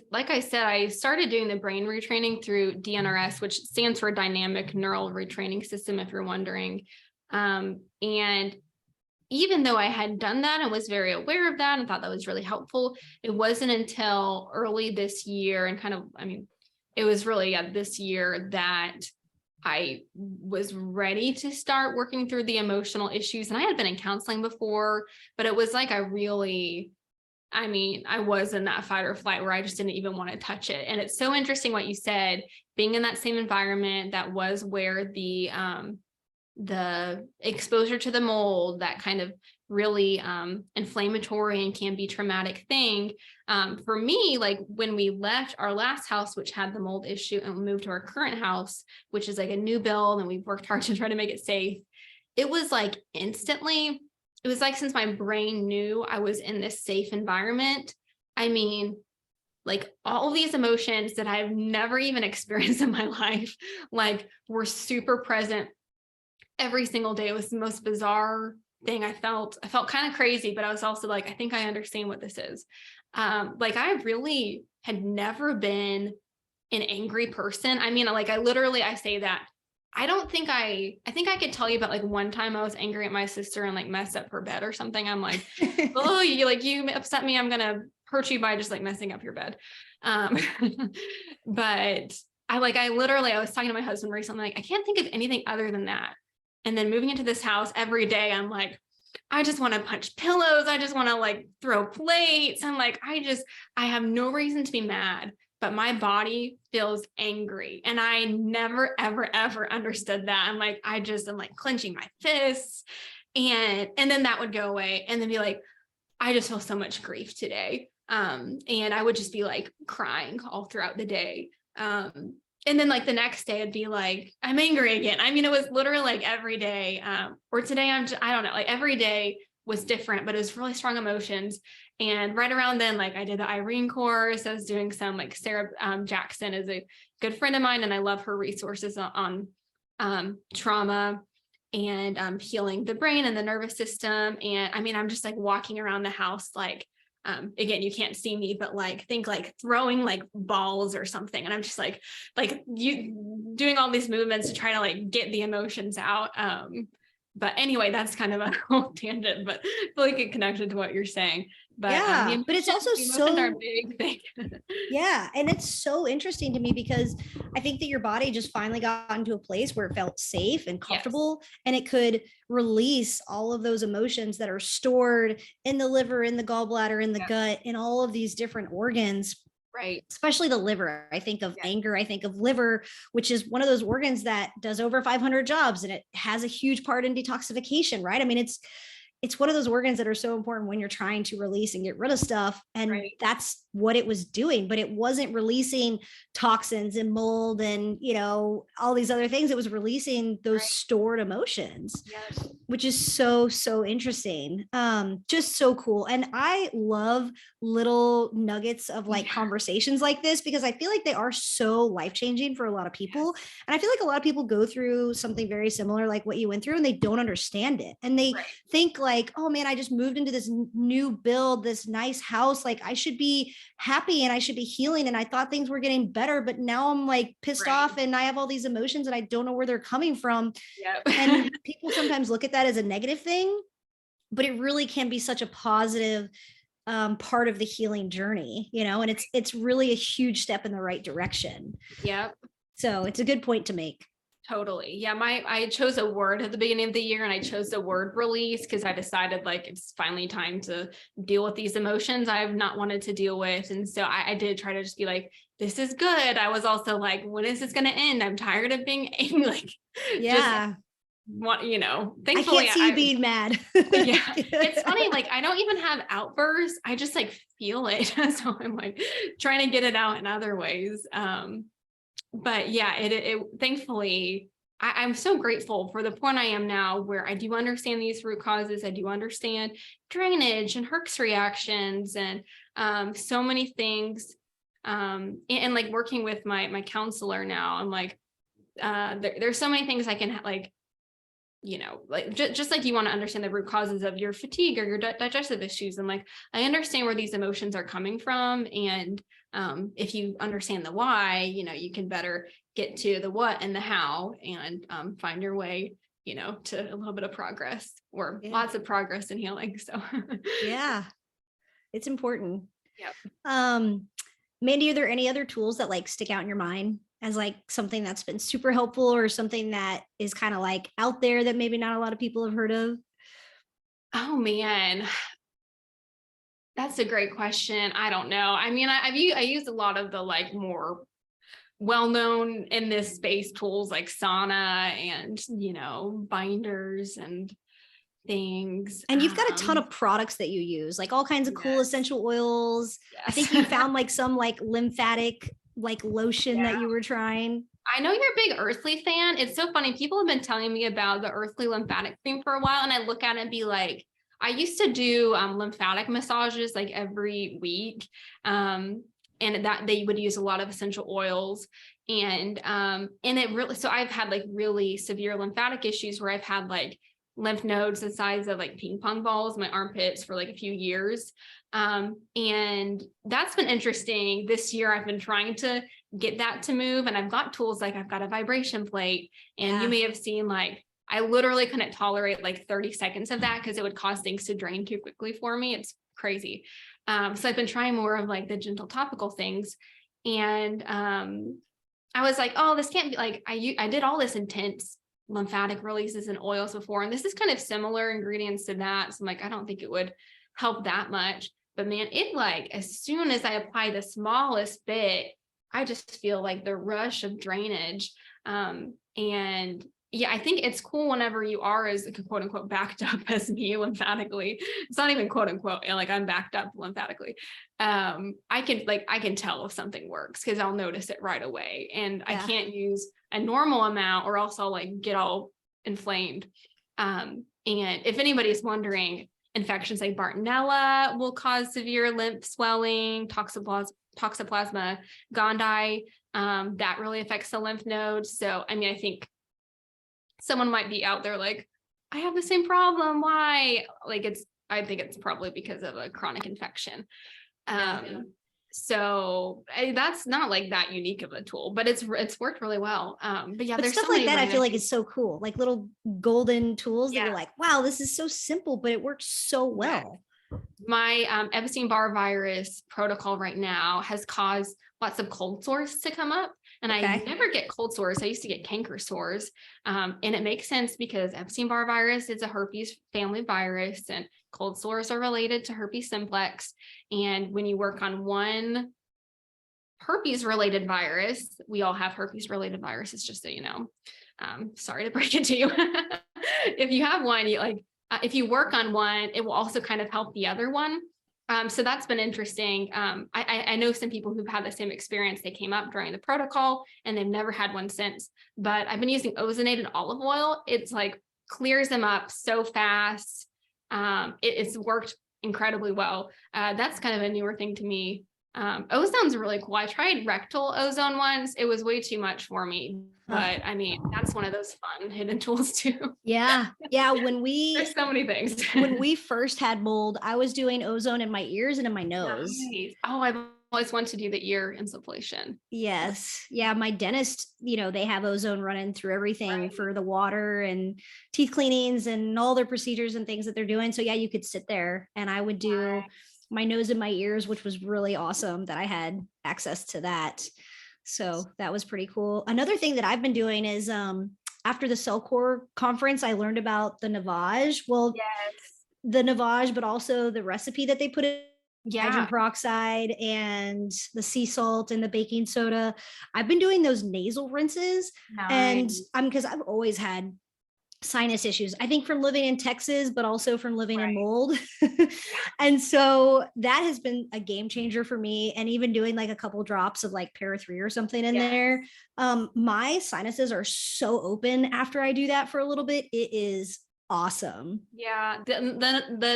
Like I said, I started doing the brain retraining through DNRS, which stands for Dynamic Neural Retraining System, if you're wondering. And even though I had done that and was very aware of that and thought that was really helpful, it wasn't until early this year and it was really this year that I was ready to start working through the emotional issues. And I had been in counseling before, but it was like I was in that fight or flight where I just didn't even want to touch it. And it's so interesting what you said, being in that same environment that was where the exposure to the mold, that kind of really inflammatory and can be traumatic thing. For me, like when we left our last house, which had the mold issue, and we moved to our current house, which is like a new build, and we've worked hard to try to make it safe. It was like instantly, it was like since my brain knew I was in this safe environment, like all these emotions that I've never even experienced in my life, like were super present every single day. It was the most bizarre thing. I felt kind of crazy, but I was also like, I think I understand what this is. Like I really had never been an angry person. I say that. I think I could tell you about like one time I was angry at my sister and like messed up her bed or something. I'm like, oh, you upset me, I'm going to hurt you by just like messing up your bed. But I was talking to my husband recently, like, I can't think of anything other than that. And then moving into this house every day, I'm like, I just want to punch pillows. I just want to like throw plates. I'm like, I have no reason to be mad, but my body feels angry. And I never, ever, ever understood that. I'm like, I'm like clenching my fists and then that would go away and then be like, I just feel so much grief today. And I would just be like crying all throughout the day. And then like the next day I'd be like, I'm angry again. It was literally like every day, or today I don't know, like every day was different, but it was really strong emotions. And right around then, like I did the Irene course. I was doing some like Sarah Jackson is a good friend of mine. And I love her resources on trauma and healing the brain and the nervous system. And I'm just like walking around the house, like, again, you can't see me, but like think like throwing like balls or something. And I'm just like you doing all these movements to try to like get the emotions out. But anyway, that's kind of a whole tangent, but I feel like it connected to what you're saying. But Yeah, but it's also the emotions are a so big thing. yeah, and it's so interesting to me because I think that your body just finally got into a place where it felt safe and Yes, comfortable and it could release all of those emotions that are stored in the liver, in the gallbladder, in the yeah, gut, in all of these different organs, right. especially the liver. I think of Yeah, anger, I think of liver, which is one of those organs that does over 500 jobs and it has a huge part in detoxification, right? I mean, it's one of those organs that are so important when you're trying to release and get rid of stuff. And right, that's what it was doing, but it wasn't releasing toxins and mold and, all these other things. It was releasing those right. stored emotions, Yes. which is so interesting. Just so cool. And I love little nuggets of like Yeah. conversations like this because I feel like they are so life-changing for a lot of people. Yes. And I feel like a lot of people go through something very similar like what you went through and they don't understand it. And they Right. think like, oh man, I just moved into this new build, this nice house. Like I should be happy and I should be healing. And I thought things were getting better, but now I'm like pissed Right. off and I have all these emotions and I don't know where they're coming from. Yep. And people sometimes look at that as a negative thing, but it really can be such a positive part of the healing journey, and it's really a huge step in the right direction. Yep. So it's a good point to make. Totally. Yeah. I chose a word at the beginning of the year and I chose the word release because I decided like it's finally time to deal with these emotions I've not wanted to deal with. And so I did try to just be like, this is good. I was also like, when is this going to end? I'm tired of being like, just Yeah. thankfully I can't see you I being mad. yeah, it's funny. Like I don't even have outbursts. I just like feel it. So I'm like trying to get it out in other ways. But yeah, it thankfully I'm so grateful for the point I am now where I do understand these root causes. I do understand drainage and Herx reactions and so many things. And like working with my counselor now, I'm like, there's so many things I can like, like just like you want to understand the root causes of your fatigue or your digestive issues. And like, I understand where these emotions are coming from. And if you understand the why, you can better get to the what and the how and find your way, to a little bit of progress or Yeah. lots of progress in healing. So Yeah, it's important. Yep. Mandy, are there any other tools that like stick out in your mind as like something that's been super helpful or something that is kind of like out there that maybe not a lot of people have heard of? Oh man, that's a great question. I don't know. I mean, I use a lot of the like more well-known in this space tools like sauna and, binders and things. And you've got a ton of products that you use, like all kinds of cool Yes. essential oils. I think Yes. you found like some like lymphatic like lotion that you were trying. I know you're a big Earthly fan. It's so funny. People have been telling me about the Earthly lymphatic cream for a while, and I look at it and be like, I used to do lymphatic massages like every week, and that they would use a lot of essential oils, and it really. So I've had like really severe lymphatic issues where I've had like lymph nodes the size of like ping pong balls in my armpits for like a few years, and that's been interesting. This year, I've been trying to get that to move. And I've got tools like I've got a vibration plate. And you may have seen like, I literally couldn't tolerate like 30 seconds of that because it would cause things to drain too quickly for me. It's crazy. So I've been trying more of like the gentle topical things. And I was like, oh, this can't be like, I did all this intense lymphatic releases and oils before. And this is kind of similar ingredients to that. So I'm like, I don't think it would help that much. But man, it like, as soon as I apply the smallest bit, I just feel like the rush of drainage. And yeah, I think it's cool whenever you are as quote unquote backed up as me lymphatically. It's not even quote unquote, like I'm backed up lymphatically. I can tell if something works because I'll notice it right away. And I can't use a normal amount or else I'll like get all inflamed. And if anybody's wondering, infections like Bartonella will cause severe lymph swelling, Toxoplasma gondii, that really affects the lymph nodes. So, I mean, I think someone might be out there like, I have the same problem. Why? Like I think it's probably because of a chronic infection. So that's not like that unique of a tool, but it's worked really well. But yeah, But there's stuff so like many that, I ways I feel like think. is so cool. Like little golden tools that Yeah. you're like, wow, this is so simple, but it works so Yeah. well. My Epstein-Barr virus protocol right now has caused lots of cold sores to come up. And I Okay. never get cold sores. I used to get canker sores. And it makes sense because Epstein-Barr virus is a herpes family virus, and cold sores are related to herpes simplex. And when you work on one herpes related virus, we all have herpes related viruses, just so you know. Sorry to break it to you. If you have one, you like, if you work on one, it will also kind of help the other one. So that's been interesting. I know some people who've had the same experience. They came up during the protocol and they've never had one since, but I've been using ozonated olive oil. It's like clears them up so fast. It's worked incredibly well. That's kind of a newer thing to me. Ozone's really cool. I tried rectal ozone once. It was way too much for me, but I mean, that's one of those fun hidden tools too. Yeah. Yeah. There's so many things. When we first had mold, I was doing ozone in my ears and in my nose. Nice. Oh, I've always wanted to do the ear insufflation. Yes. Yeah. My dentist, they have ozone running through everything Right. for the water and teeth cleanings and all their procedures and things that they're doing. So, yeah, you could sit there and I would do my nose and my ears, which was really awesome that I had access to that. So, that was pretty cool. Another thing that I've been doing is after the Cellcore conference, I learned about the Navage. Well, Yes. the Navage, but also the recipe that they put in hydrogen Yeah. peroxide and the sea salt and the baking soda. I've been doing those nasal rinses, and Nice. because I've always had sinus issues, I think from living in Texas, but also from living in Right. mold. And so that has been a game changer for me. And even doing like a couple drops of like para-3 or something in Yeah. there. My sinuses are so open after I do that for a little bit. It is awesome. Yeah. The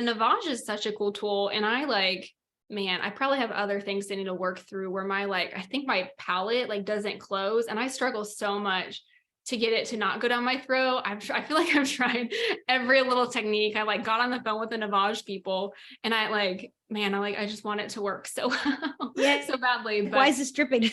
Navage is such a cool tool. And I like, man, I probably have other things I need to work through where my like, I think my palate like doesn't close. And I struggle so much to get it to not go down my throat. I feel like I've tried every little technique. I like got on the phone with the Navage people and I like, man, I just want it to work so well, Yeah. so badly. Why But is this dripping?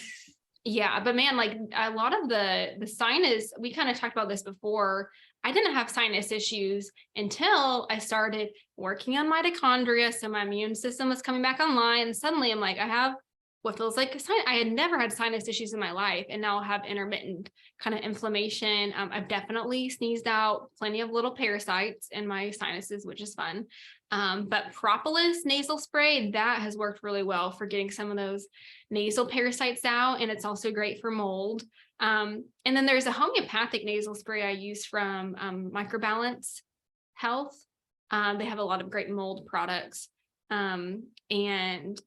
yeah, but man, like a lot of the sinus, we kind of talked about this before. I didn't have sinus issues until I started working on mitochondria. So my immune system was coming back online. And suddenly I'm like, I have what feels like a I had never had sinus issues in my life, and now I'll have intermittent kind of inflammation. I've definitely sneezed out plenty of little parasites in my sinuses, which is fun. But propolis nasal spray, that has worked really well for getting some of those nasal parasites out. And it's also great for mold. And then there's a homeopathic nasal spray I use from Microbalance Health. They have a lot of great mold products. And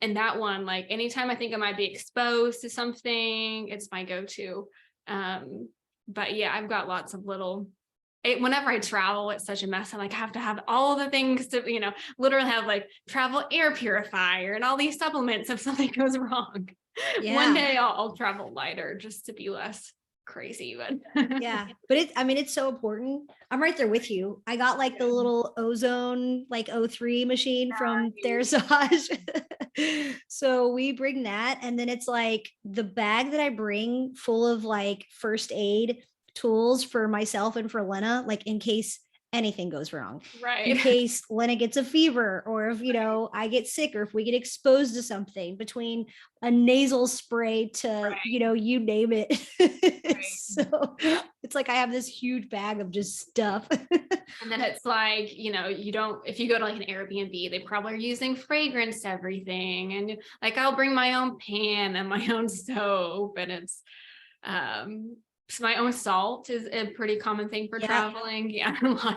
that one, like anytime I think I might be exposed to something, it's my go-to. But yeah, I've got lots of little, whenever I travel, it's such a mess. I'm like, I have to have all the things to, literally have like travel air purifier and all these supplements if something goes wrong. One Yeah. day I'll travel lighter just to be less crazy, but Yeah. But it's so important. I'm right there with you. I got like the little ozone, like O3 machine from Nice. Therasage. So we bring that. And then it's like the bag that I bring full of like first aid tools for myself and for Lena, like in case anything goes wrong, in Right. case Lena gets a fever, or if, I get sick, or if we get exposed to something, between a nasal spray to, Right. you name it. Right. So it's like I have this huge bag of just stuff. And then it's like, you don't, if you go to like an Airbnb, they probably are using fragrance everything. And like, I'll bring my own pan and my own soap. And it's, so my own salt is a pretty common thing for Yeah. traveling. Yeah.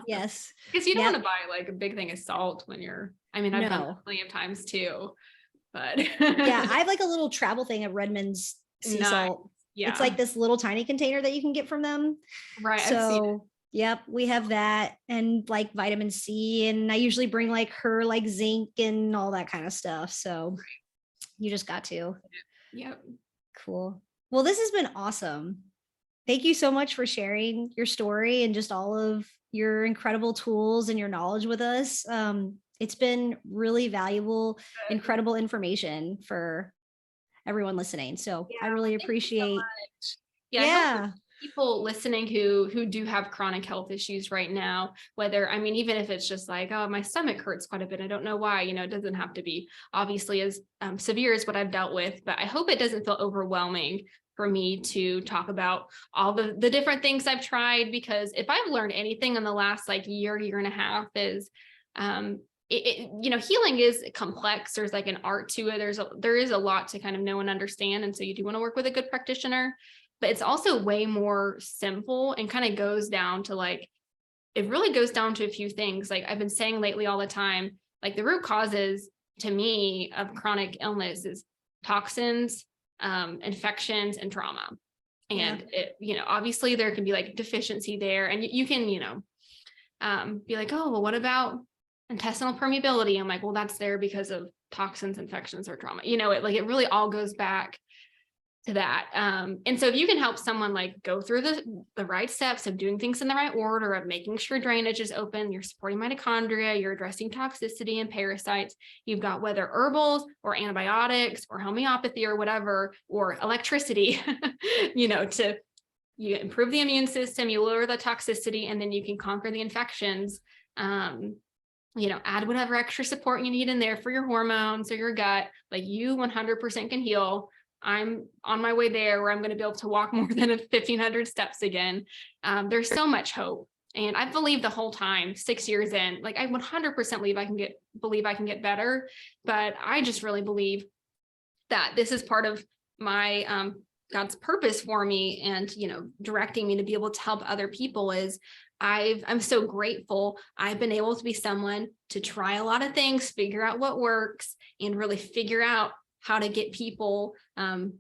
Yes. Because you don't Yep. want to buy like a big thing of salt when you're, I've done No. that plenty of times too, but Yeah. I have like a little travel thing of Redmond's sea nice. salt. Yeah. It's like this little tiny container that you can get from them. Right. I've seen it. So yep, we have that, and like vitamin C, and I usually bring like her like zinc and all that kind of stuff. So you just got to. Yep. Cool. Well, this has been awesome. Thank you so much for sharing your story and just all of your incredible tools and your knowledge with us. It's been really valuable, incredible information for everyone listening. So I Yeah, really thank you so appreciate. much. Yeah, I hope Yeah. people listening who do have chronic health issues right now, whether, I mean, even if it's just like, oh, my stomach hurts quite a bit, I don't know why, it doesn't have to be obviously as severe as what I've dealt with, but I hope it doesn't feel overwhelming for me to talk about all the different things I've tried, because if I've learned anything in the last like year and a half is, healing is complex. There's like an art to it. There is a lot to kind of know and understand. And so you do want to work with a good practitioner, but it's also way more simple and kind of goes down to like, it really goes down to a few things. Like I've been saying lately all the time, like the root causes to me of chronic illness is toxins, infections, and trauma. And obviously there can be like deficiency there, and you can, be like, oh, well, what about intestinal permeability? I'm like, well, that's there because of toxins, infections, or trauma. It really all goes back to that. And so if you can help someone like go through the right steps of doing things in the right order, of making sure drainage is open, you're supporting mitochondria, you're addressing toxicity and parasites, you've got whether herbals or antibiotics or homeopathy or whatever, or electricity, you improve the immune system, you lower the toxicity, and then you can conquer the infections. Add whatever extra support you need in there for your hormones or your gut, like you 100% can heal. I'm on my way there, where I'm going to be able to walk more than 1,500 steps again. There's so much hope. And I've believed the whole time, 6 years in, like I 100% believe I can get better. But I just really believe that this is part of my God's purpose for me, and directing me to be able to help other people. Is I'm so grateful I've been able to be someone to try a lot of things, figure out what works, and really figure out how to get people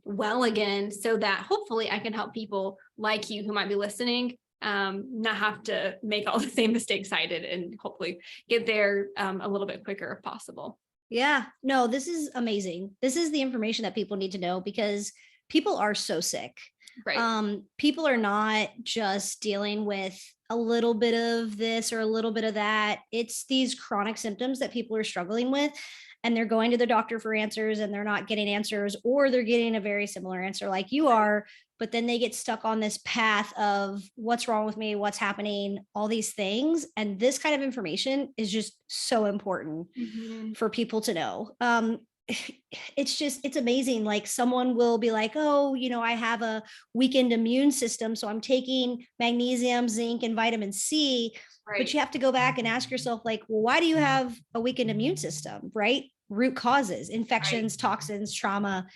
well again, so that hopefully I can help people like you who might be listening not have to make all the same mistakes I did, and hopefully get there a little bit quicker if possible. Yeah, no, this is amazing. This is the information that people need to know, because people are so sick. Right. People are not just dealing with a little bit of this or a little bit of that. It's these chronic symptoms that people are struggling with, and they're going to the doctor for answers and they're not getting answers, or they're getting a very similar answer like you are, but then they get stuck on this path of what's wrong with me, what's happening, all these things. And this kind of information is just so important for people to know. It's amazing. Like someone will be like, oh, I have a weakened immune system, so I'm taking magnesium, zinc, and vitamin C. Right. But you have to go back and ask yourself, like, well, why do you have a weakened immune system, right? Root causes, infections, toxins, trauma.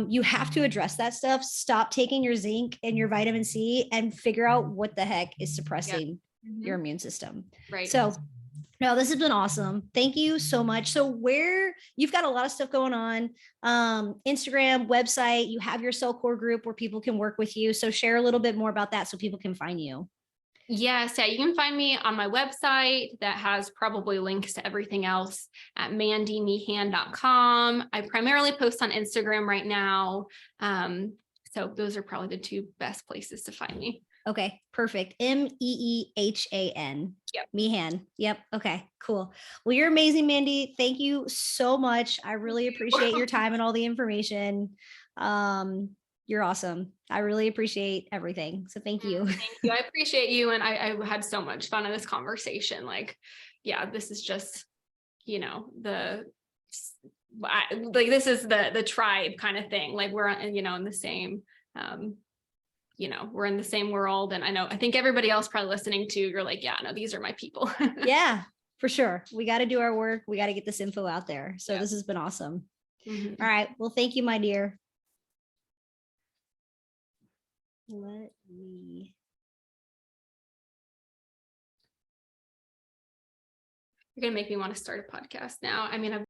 You have to address that stuff. Stop taking your zinc and your vitamin C and figure out what the heck is suppressing your immune system. Right. So no, this has been awesome. Thank you so much. So where you've got a lot of stuff going on, Instagram, website, you have your cell core group where people can work with you. So share a little bit more about that so people can find you. Yes, yeah, you can find me on my website that has probably links to everything else at mandymeehan.com. I primarily post on Instagram right now. So those are probably the two best places to find me. Okay, perfect. Meehan. Yep. Meehan. Yep. Okay, cool. Well, you're amazing, Mandy. Thank you so much. I really appreciate your time and all the information. You're awesome. I really appreciate everything. So thank you. Thank you. I appreciate you. And I had so much fun in this conversation. Like, yeah, this is just, this is the tribe kind of thing. Like we're, in the same, we're in the same world. And I think everybody else probably listening to, you're like, yeah, no, these are my people. Yeah, for sure. We got to do our work. We got to get this info out there. So This has been awesome. All right. Well, thank you, my dear. You're going to make me want to start a podcast now. I mean, I've